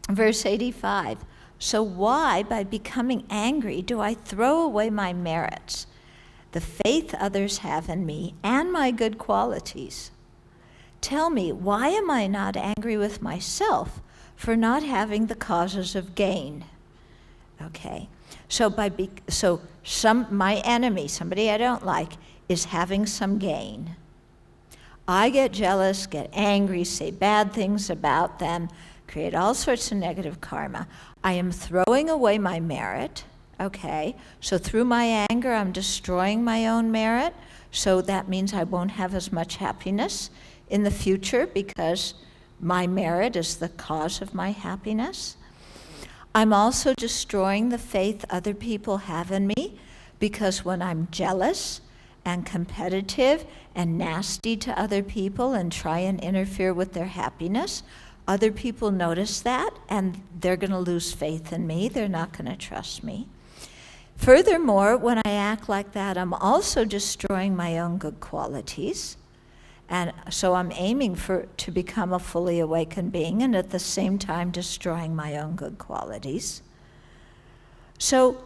Verse 85, so why, by becoming angry, do I throw away my merits, the faith others have in me, and my good qualities? Tell me, why am I not angry with myself for not having the causes of gain? Okay, so my enemy, somebody I don't like, is having some gain. I get jealous, get angry, say bad things about them, create all sorts of negative karma. I am throwing away my merit, okay? So through my anger, I'm destroying my own merit, so that means I won't have as much happiness in the future because my merit is the cause of my happiness. I'm also destroying the faith other people have in me because when I'm jealous and competitive and nasty to other people and try and interfere with their happiness, other people notice that and they're going to lose faith in me. They're not going to trust me. Furthermore, when I act like that, I'm also destroying my own good qualities. And so I'm aiming to become a fully awakened being and at the same time destroying my own good qualities. So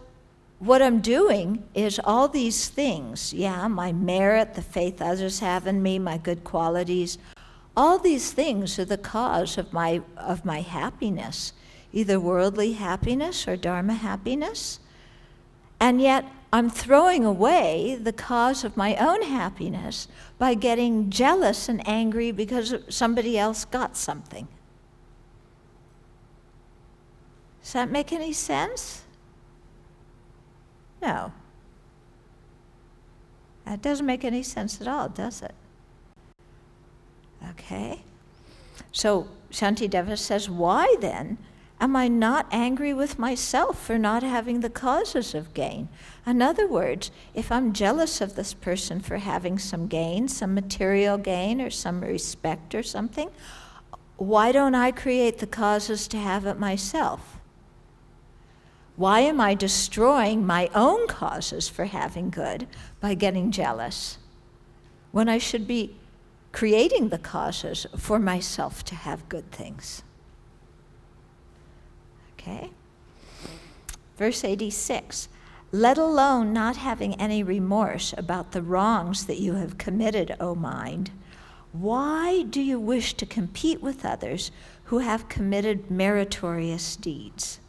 what I'm doing is all these things, my merit, the faith others have in me, my good qualities, all these things are the cause of my happiness, either worldly happiness or dharma happiness. And yet I'm throwing away the cause of my own happiness by getting jealous and angry because somebody else got something. Does that make any sense? No. That doesn't make any sense at all, does it? Okay. So Shantideva says, why then am I not angry with myself for not having the causes of gain? In other words, if I'm jealous of this person for having some gain, some material gain or some respect or something, why don't I create the causes to have it myself? Why am I destroying my own causes for having good by getting jealous when I should be creating the causes for myself to have good things? Okay? Verse 86, let alone not having any remorse about the wrongs that you have committed, O mind, why do you wish to compete with others who have committed meritorious deeds?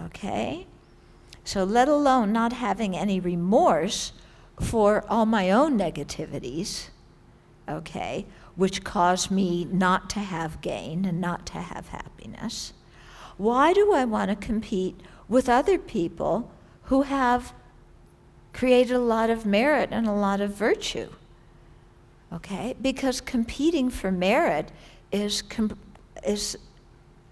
Okay? So let alone not having any remorse for all my own negativities, okay, which cause me not to have gain and not to have happiness. Why do I want to compete with other people who have created a lot of merit and a lot of virtue. Okay? Because competing for merit is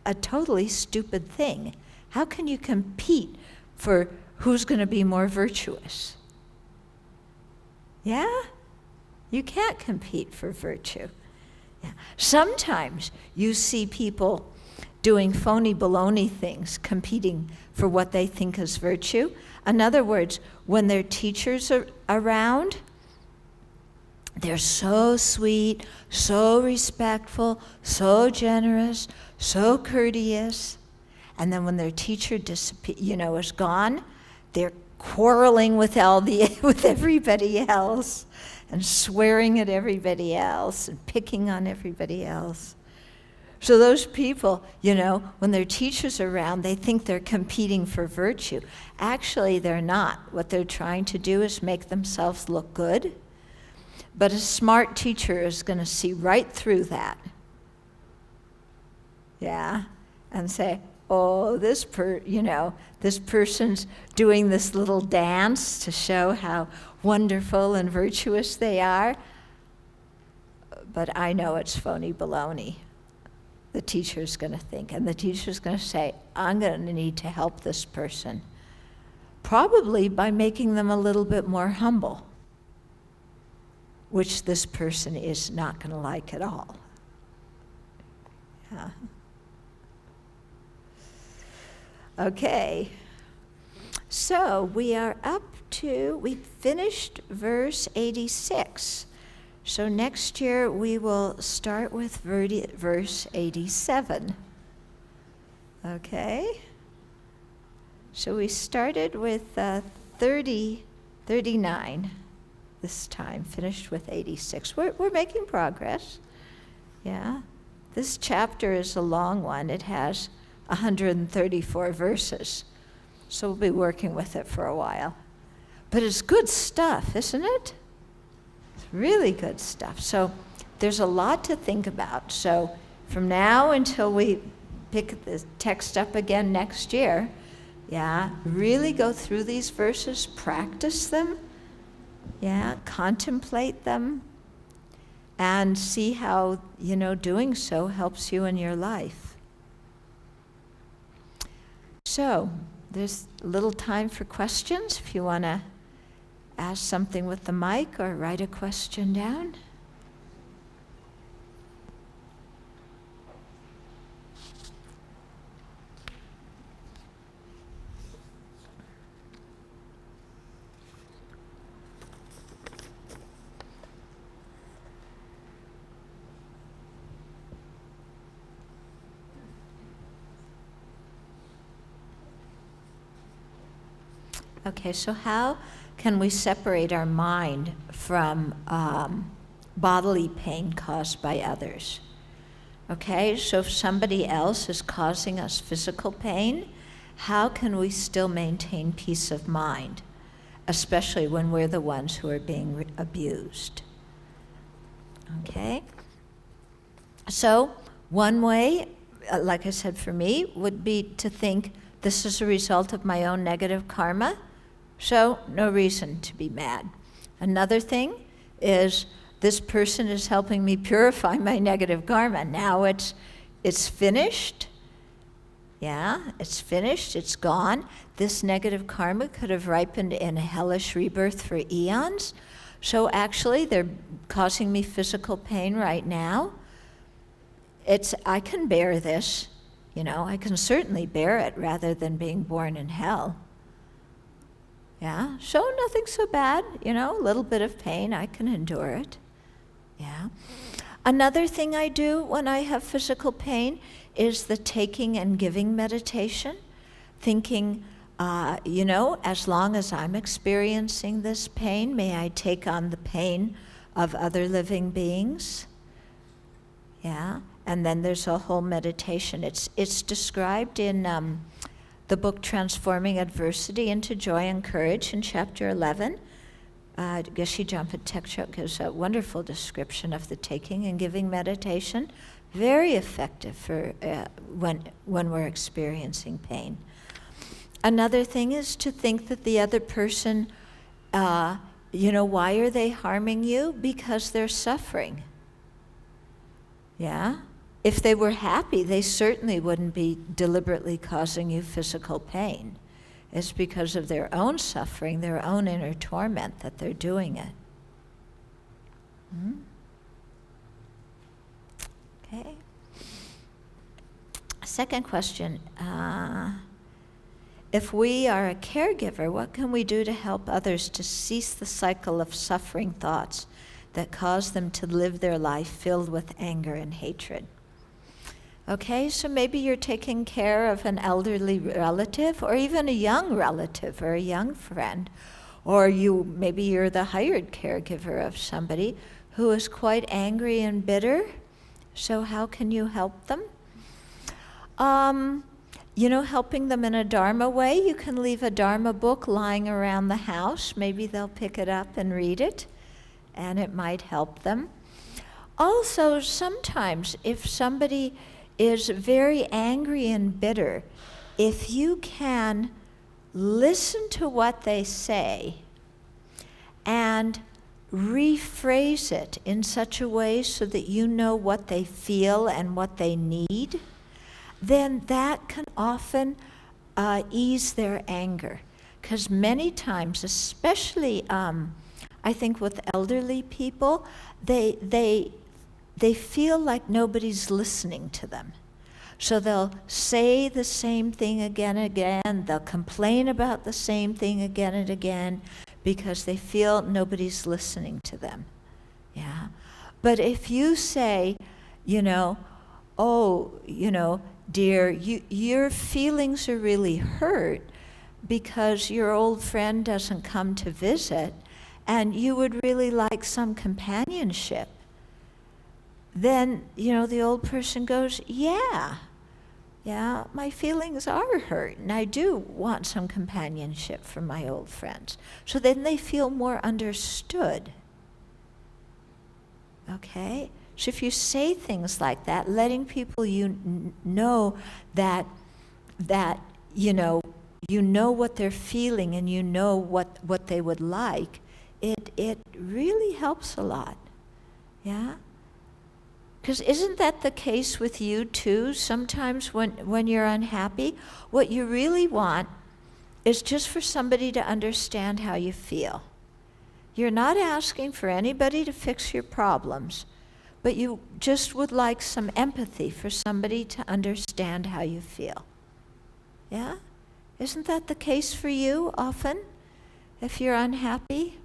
a totally stupid thing. How can you compete for who's going to be more virtuous? Yeah? You can't compete for virtue. Yeah. Sometimes you see people doing phony baloney things, competing for what they think is virtue. In other words, when their teachers are around, they're so sweet, so respectful, so generous, so courteous. And then when their teacher is gone, they're quarreling with everybody else and swearing at everybody else and picking on everybody else. So those people, when their teacher's around, they think they're competing for virtue. Actually, they're not. What they're trying to do is make themselves look good. But a smart teacher is going to see right through that. Yeah? And say, oh, this person's doing this little dance to show how wonderful and virtuous they are. But I know it's phony baloney. The teacher's going to think, and the teacher's going to say, I'm going to need to help this person, probably by making them a little bit more humble, which this person is not going to like at all. Yeah. Okay, so we finished verse 86. So next year we will start with verse 87. Okay? So we started with 39 this time, finished with 86. We're making progress. Yeah? This chapter is a long one. It has 134 verses. So we'll be working with it for a while. But it's good stuff, isn't it? Really good stuff. So there's a lot to think about. So from now until we pick the text up again next year, really go through these verses, practice them, contemplate them, and see how, doing so helps you in your life. So there's a little time for questions if you want to ask something with the mic or write a question down. Okay, so how can we separate our mind from bodily pain caused by others? Okay, so if somebody else is causing us physical pain, how can we still maintain peace of mind, especially when we're the ones who are being abused? Okay, so one way, like I said for me, would be to think this is a result of my own negative karma, so no reason to be mad. Another thing is this person is helping me purify my negative karma. Now it's finished. Yeah, it's finished, it's gone. This negative karma could have ripened in a hellish rebirth for eons. So actually they're causing me physical pain right now. I can bear this, I can certainly bear it rather than being born in hell. Yeah, so nothing so bad, a little bit of pain, I can endure it. Yeah. Another thing I do when I have physical pain is the taking and giving meditation, thinking, as long as I'm experiencing this pain, may I take on the pain of other living beings. Yeah, and then there's a whole meditation. It's described in the book Transforming Adversity into Joy and Courage in chapter 11. Geshe Jampa Tekchok gives a wonderful description of the taking and giving meditation. Very effective for when we're experiencing pain. Another thing is to think that the other person Why are they harming you? Because they're suffering. Yeah? If they were happy, they certainly wouldn't be deliberately causing you physical pain. It's because of their own suffering, their own inner torment that they're doing it. Okay. Second question. If we are a caregiver, what can we do to help others to cease the cycle of suffering thoughts that cause them to live their life filled with anger and hatred? Okay, so maybe you're taking care of an elderly relative or even a young relative or a young friend, or maybe you're the hired caregiver of somebody who is quite angry and bitter. So how can you help them? Helping them in a Dharma way. You can leave a Dharma book lying around the house. Maybe they'll pick it up and read it, and it might help them. Also, sometimes if somebody is very angry and bitter, if you can listen to what they say and rephrase it in such a way so that you know what they feel and what they need, then that can often ease their anger. Because many times, especially I think with elderly people, they feel like nobody's listening to them. So they'll say the same thing again and again. They'll complain about the same thing again and again because they feel nobody's listening to them. Yeah. But if you say, dear, your feelings are really hurt because your old friend doesn't come to visit and you would really like some companionship, then, the old person goes, yeah, my feelings are hurt, and I do want some companionship from my old friends. So then they feel more understood. Okay? So if you say things like that, letting people know that you know what they're feeling and you know what they would like, it really helps a lot. Yeah? Because isn't that the case with you too? Sometimes when you're unhappy, what you really want is just for somebody to understand how you feel. You're not asking for anybody to fix your problems, but you just would like some empathy for somebody to understand how you feel. Yeah? Isn't that the case for you often, if you're unhappy?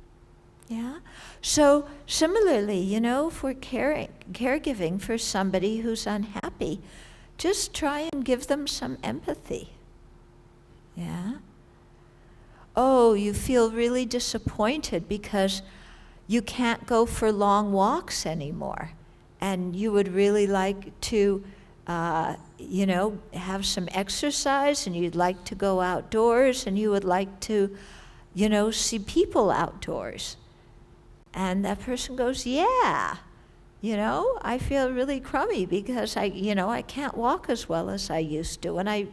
Yeah? So similarly, if we're caregiving for somebody who's unhappy, just try and give them some empathy. Yeah? Oh, you feel really disappointed because you can't go for long walks anymore, and you would really like to have some exercise, and you'd like to go outdoors, and you would like to see people outdoors. And that person goes, yeah, I feel really crummy because I can't walk as well as I used to. And I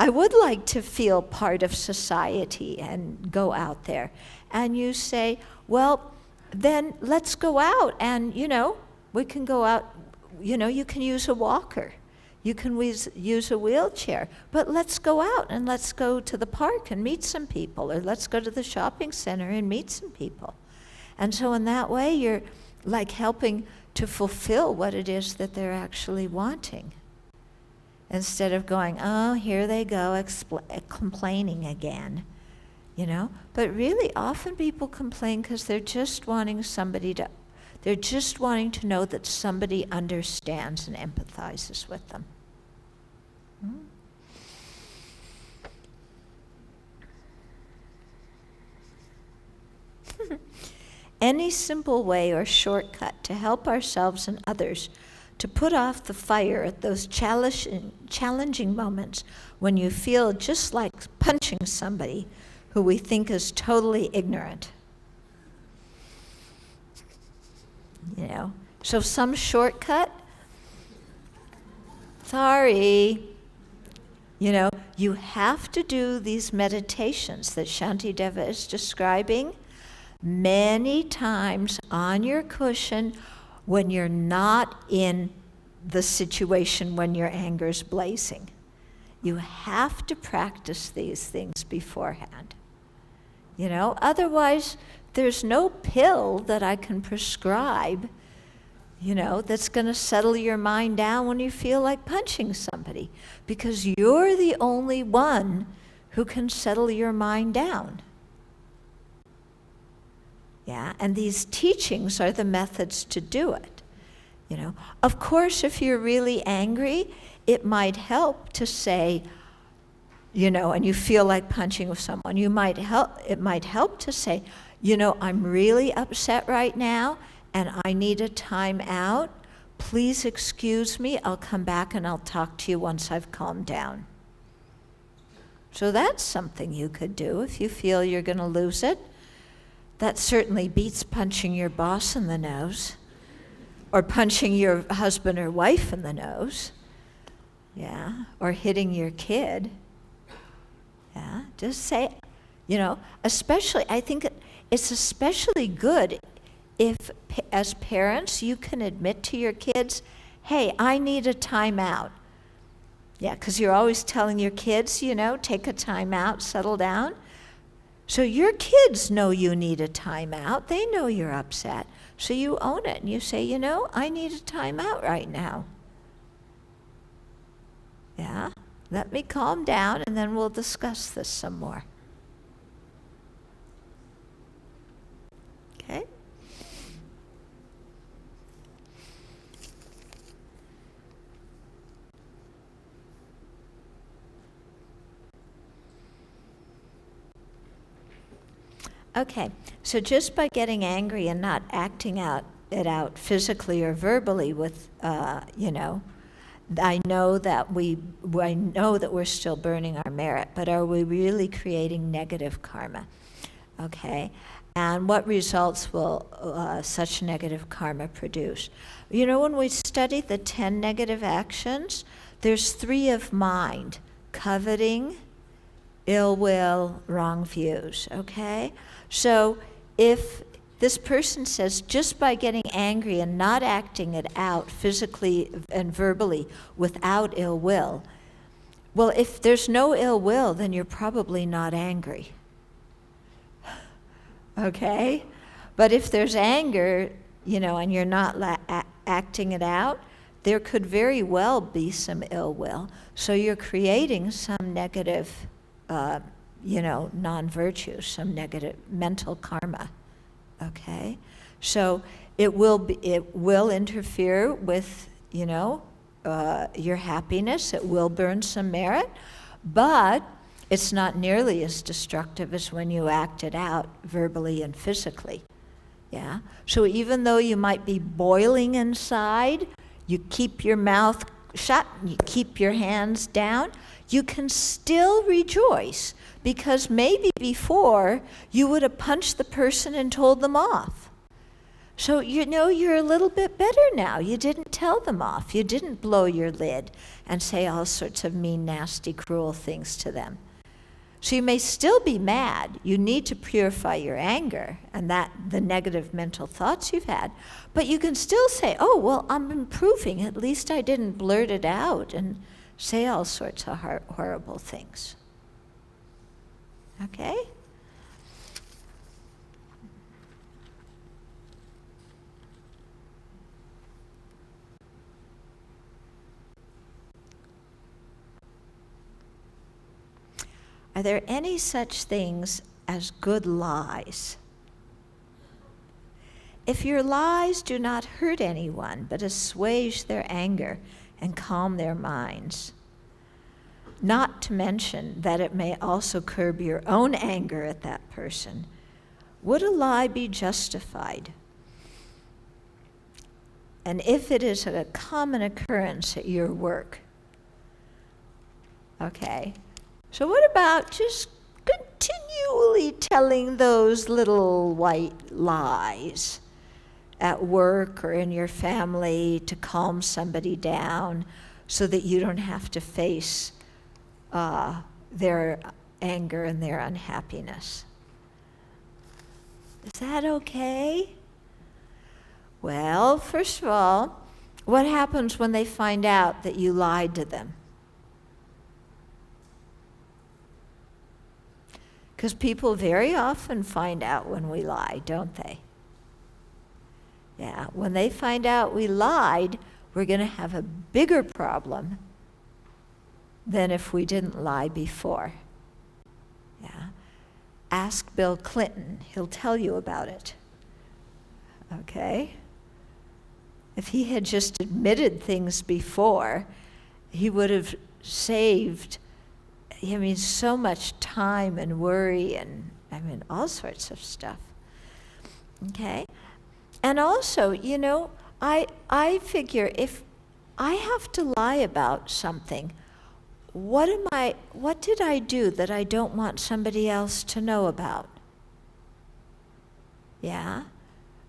would like to feel part of society and go out there. And you say, well, then let's go out and, we can go out, you can use a walker. You can use a wheelchair. But let's go out and let's go to the park and meet some people, or let's go to the shopping center and meet some people. And so in that way, you're like helping to fulfill what it is that they're actually wanting. Instead of going, oh, here they go, complaining again, But really, often people complain because they're just wanting to know that somebody understands and empathizes with them. Any simple way or shortcut to help ourselves and others to put off the fire at those challenging moments when you feel just like punching somebody who we think is totally ignorant. So some shortcut? Sorry. You have to do these meditations that Shantideva is describing many times on your cushion when you're not in the situation when your anger is blazing. You have to practice these things beforehand. Otherwise, there's no pill that I can prescribe, that's going to settle your mind down when you feel like punching somebody, because you're the only one who can settle your mind down. Yeah, and these teachings are the methods to do it. Of course, if you're really angry, it might help to say, and you feel like punching with someone, it might help to say, I'm really upset right now and I need a time out. Please excuse me, I'll come back and I'll talk to you once I've calmed down. So that's something you could do if you feel you're going to lose it. That certainly beats punching your boss in the nose or punching your husband or wife in the nose, yeah, or hitting your kid. Yeah, just say, especially, I think it's especially good if, as parents, you can admit to your kids, hey, I need a timeout. Yeah, because you're always telling your kids, take a timeout, settle down. So your kids know you need a timeout. They know you're upset. So you own it and you say, I need a timeout right now. Yeah, let me calm down and then we'll discuss this some more. Okay? Okay, so just by getting angry and not acting it out physically or verbally with, I know that we're still burning our merit, but are we really creating negative karma? Okay, and what results will such negative karma produce? When we study the 10 negative actions, there's 3 of mind: coveting, ill will, wrong views, okay? So if this person says, just by getting angry and not acting it out physically and verbally without ill will, well, if there's no ill will, then you're probably not angry. Okay? But if there's anger, and you're not acting it out, there could very well be some ill will. So you're creating some negative non-virtues, some negative mental karma, okay? So it will interfere with, your happiness. It will burn some merit, but it's not nearly as destructive as when you act it out verbally and physically, yeah? So even though you might be boiling inside, you keep your mouth shut, you keep your hands down, you can still rejoice, because maybe before you would have punched the person and told them off. So you're a little bit better now. You didn't tell them off. You didn't blow your lid and say all sorts of mean, nasty, cruel things to them. So you may still be mad. You need to purify your anger and the negative mental thoughts you've had. But you can still say, oh, well, I'm improving. At least I didn't blurt it out and say all sorts of horrible things. Okay? Are there any such things as good lies? If your lies do not hurt anyone, but assuage their anger and calm their minds, not to mention that it may also curb your own anger at that person, would a lie be justified? And if it is a common occurrence at your work, okay, so what about just continually telling those little white lies at work or in your family to calm somebody down so that you don't have to face their anger and their unhappiness? Is that okay? Well, first of all, what happens when they find out that you lied to them? Because people very often find out when we lie, don't they? Yeah, when they find out we lied, we're going to have a bigger problem than if we didn't lie before. Yeah. Ask Bill Clinton, he'll tell you about it. Okay? If he had just admitted things before, he would have saved, so much time and worry and, all sorts of stuff. Okay? And also, I figure if I have to lie about something, what did I do that I don't want somebody else to know about? Yeah?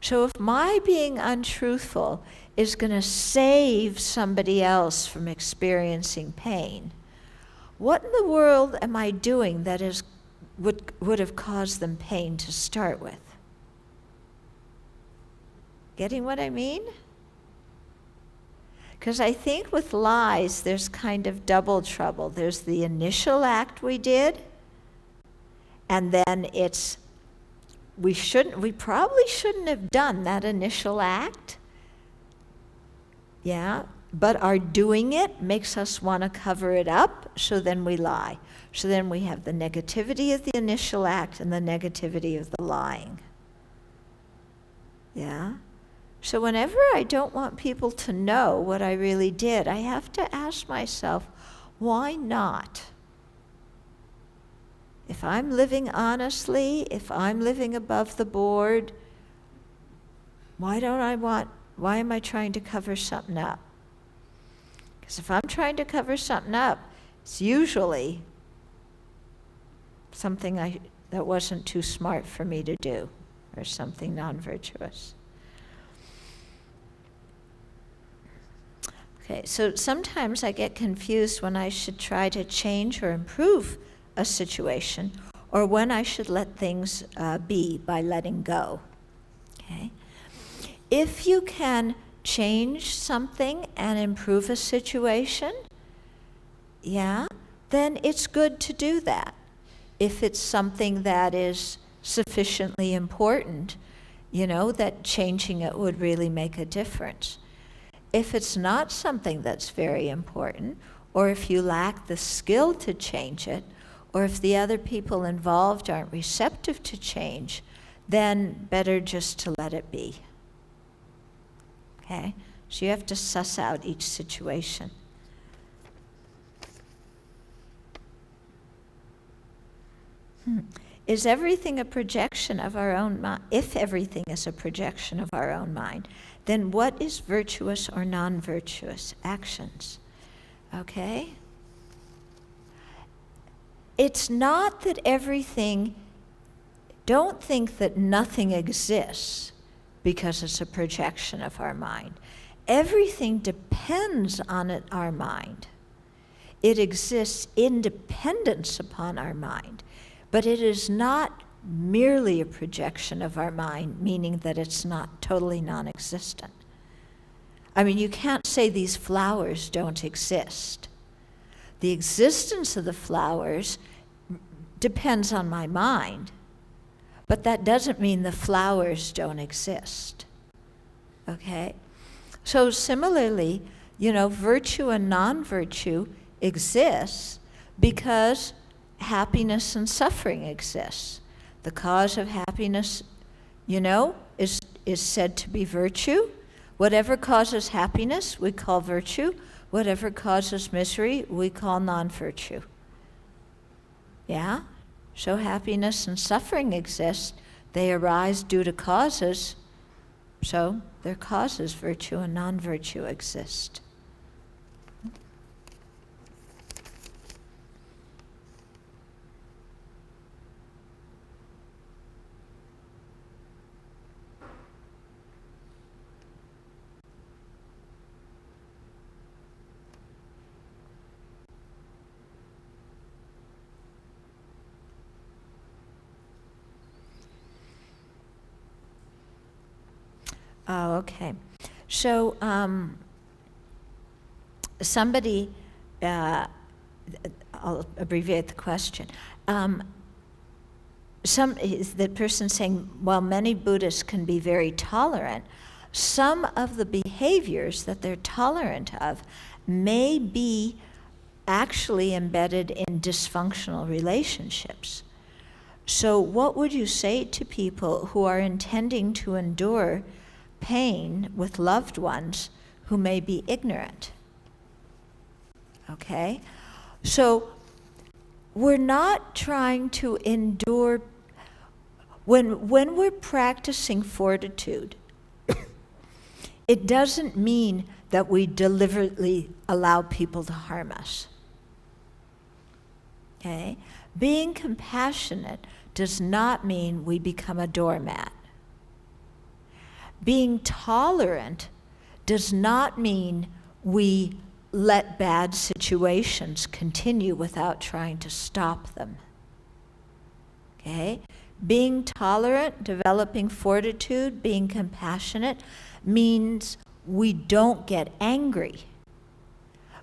So if my being untruthful is going to save somebody else from experiencing pain, what in the world am I doing that would have caused them pain to start with? Getting what I mean? Because I think with lies, there's kind of double trouble. There's the initial act we did, and then we probably shouldn't have done that initial act. Yeah, but our doing it makes us want to cover it up, so then we lie. So then we have the negativity of the initial act and the negativity of the lying. Yeah? So whenever I don't want people to know what I really did, I have to ask myself, why not? If I'm living honestly, if I'm living above the board, why am I trying to cover something up? Because if I'm trying to cover something up, it's usually something that wasn't too smart for me to do, or something non-virtuous. Okay, so sometimes I get confused when I should try to change or improve a situation, or when I should let things be by letting go. Okay? If you can change something and improve a situation, yeah, then it's good to do that. If it's something that is sufficiently important, that changing it would really make a difference. If it's not something that's very important, or if you lack the skill to change it, or if the other people involved aren't receptive to change, then better just to let it be. Okay? So you have to suss out each situation. Is everything a projection of our own mind? If everything is a projection of our own mind, then what is virtuous or non-virtuous actions? Okay? It's not that don't think that nothing exists because it's a projection of our mind. Everything depends on our mind. It exists independent upon our mind, but it is not merely a projection of our mind, meaning that it's not totally non-existent. You can't say these flowers don't exist. The existence of the flowers depends on my mind, but that doesn't mean the flowers don't exist. Okay? So similarly, virtue and non-virtue exists because happiness and suffering exists. The cause of happiness, is said to be virtue. Whatever causes happiness, we call virtue. Whatever causes misery, we call non-virtue. Yeah? So happiness and suffering exist. They arise due to causes. So their causes, virtue and non-virtue, exist. Oh, okay. So somebody, I'll abbreviate the question. The person saying, while many Buddhists can be very tolerant, some of the behaviors that they're tolerant of may be actually embedded in dysfunctional relationships. So what would you say to people who are intending to endure pain with loved ones who may be ignorant? Okay? So we're not trying to endure. When we're practicing fortitude, it doesn't mean that we deliberately allow people to harm us. Okay? Being compassionate does not mean we become a doormat. Being tolerant does not mean we let bad situations continue without trying to stop them. Okay? Being tolerant, developing fortitude, being compassionate means we don't get angry,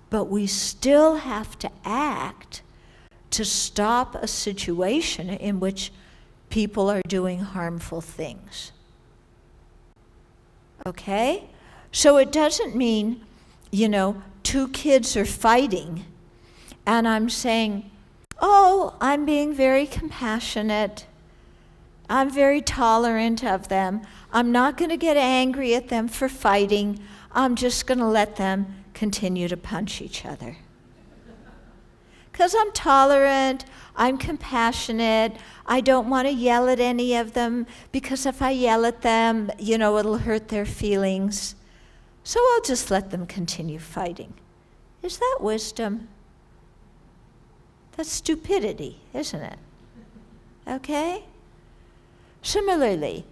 but we still have to act to stop a situation in which people are doing harmful things. Okay? So it doesn't mean, two kids are fighting and I'm saying, oh, I'm being very compassionate. I'm very tolerant of them. I'm not going to get angry at them for fighting. I'm just going to let them continue to punch each other. Because I'm tolerant, I'm compassionate, I don't want to yell at any of them, because if I yell at them, it'll hurt their feelings. So I'll just let them continue fighting. Is that wisdom? That's stupidity, isn't it? Okay? Similarly,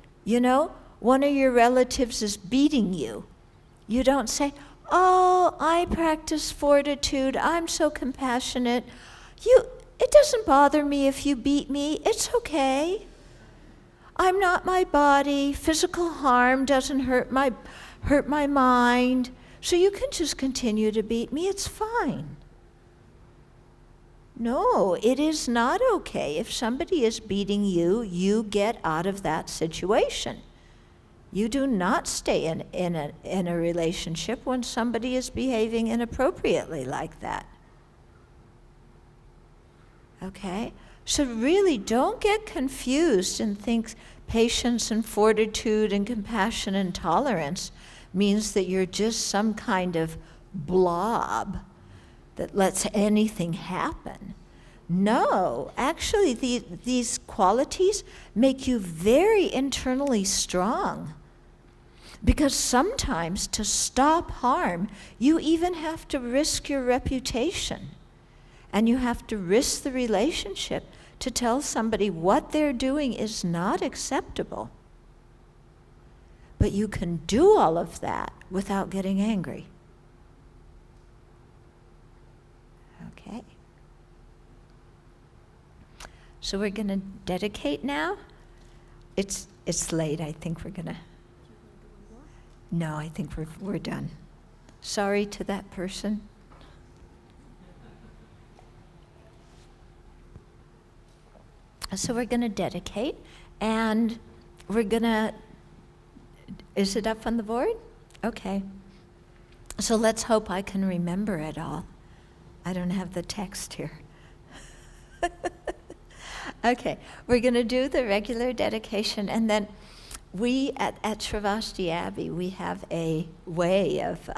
one of your relatives is beating you. You don't say, oh, I practice fortitude, I'm so compassionate. It doesn't bother me if you beat me, it's okay. I'm not my body, physical harm doesn't hurt my mind, so you can just continue to beat me, it's fine. No, it is not okay. If somebody is beating you, you get out of that situation. You do not stay in a relationship when somebody is behaving inappropriately like that. Okay? So really don't get confused and think patience and fortitude and compassion and tolerance means that you're just some kind of blob that lets anything happen. No, actually these qualities make you very internally strong. Because sometimes to stop harm, you even have to risk your reputation. And you have to risk the relationship to tell somebody what they're doing is not acceptable. But you can do all of that without getting angry. Okay. So we're going to dedicate now. It's late. I think we're going to. No, I think we're done. Sorry to that person. So we're going to dedicate, and we're going to. Is it up on the board? Okay. So let's hope I can remember it all. I don't have the text here. Okay, we're going to do the regular dedication, and then we at Sravasti Abbey, we have a way of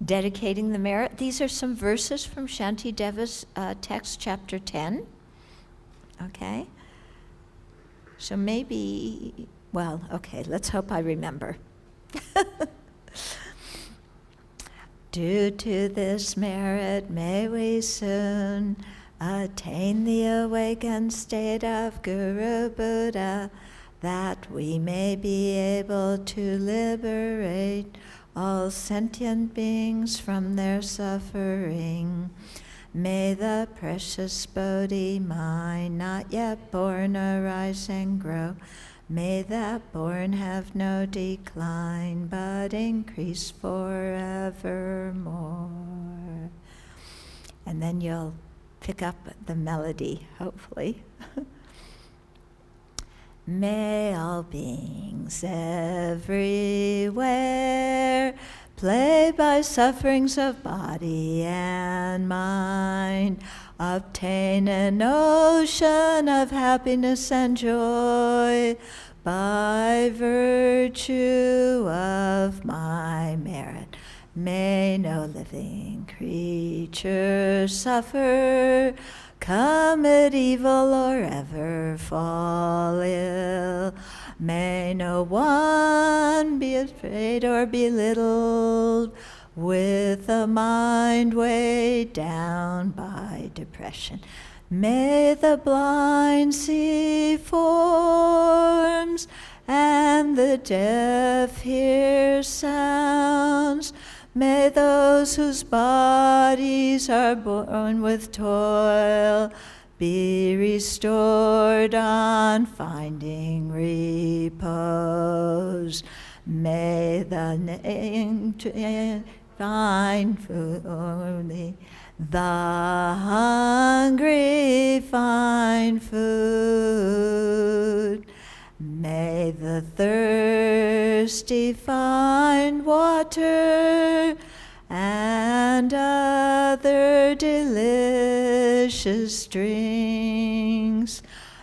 dedicating the merit. These are some verses from Shantideva's text, chapter 10. Okay? So maybe, okay, let's hope I remember. Due to this merit, may we soon attain the awakened state of Guru Buddha, that we may be able to liberate all sentient beings from their suffering. May the precious Bodhi mind, not yet born, arise and grow. May that born have no decline, but increase forevermore. And then you'll pick up the melody, hopefully. May all beings everywhere, plagued by sufferings of body and mind, obtain an ocean of happiness and joy by virtue of my merit. May no living creature suffer, commit evil, or ever fall ill. May no one be afraid or belittled, with a mind weighed down by depression. May the blind see forms, and the deaf hear sounds. May those whose bodies are born with toil be restored on finding repose. May the named find food, the hungry find food. May the thirsty find water and other delicious drinks.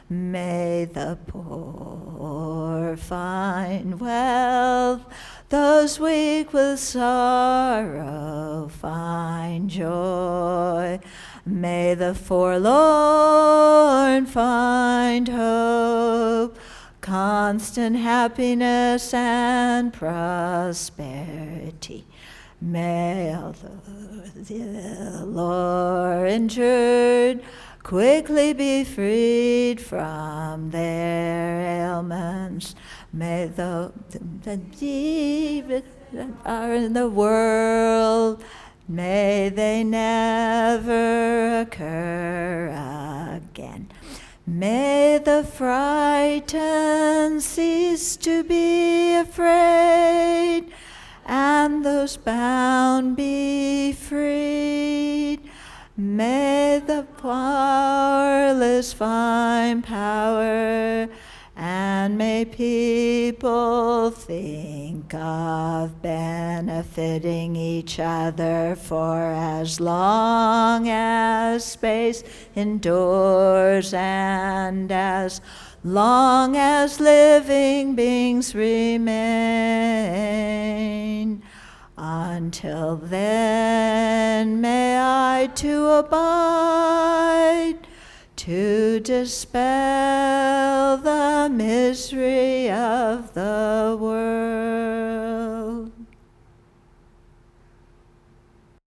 May the poor find wealth, those weak with sorrow find joy. May the forlorn find hope, constant happiness and prosperity. May all the ill or injured quickly be freed from their ailments. May the that are in the world, may they never occur again. May the frightened cease to be afraid, and those bound be freed. May the powerless find power, and may people think of benefiting each other for as long as space endures, and as long as living beings remain. Until then, may I too abide, to dispel the misery of the world.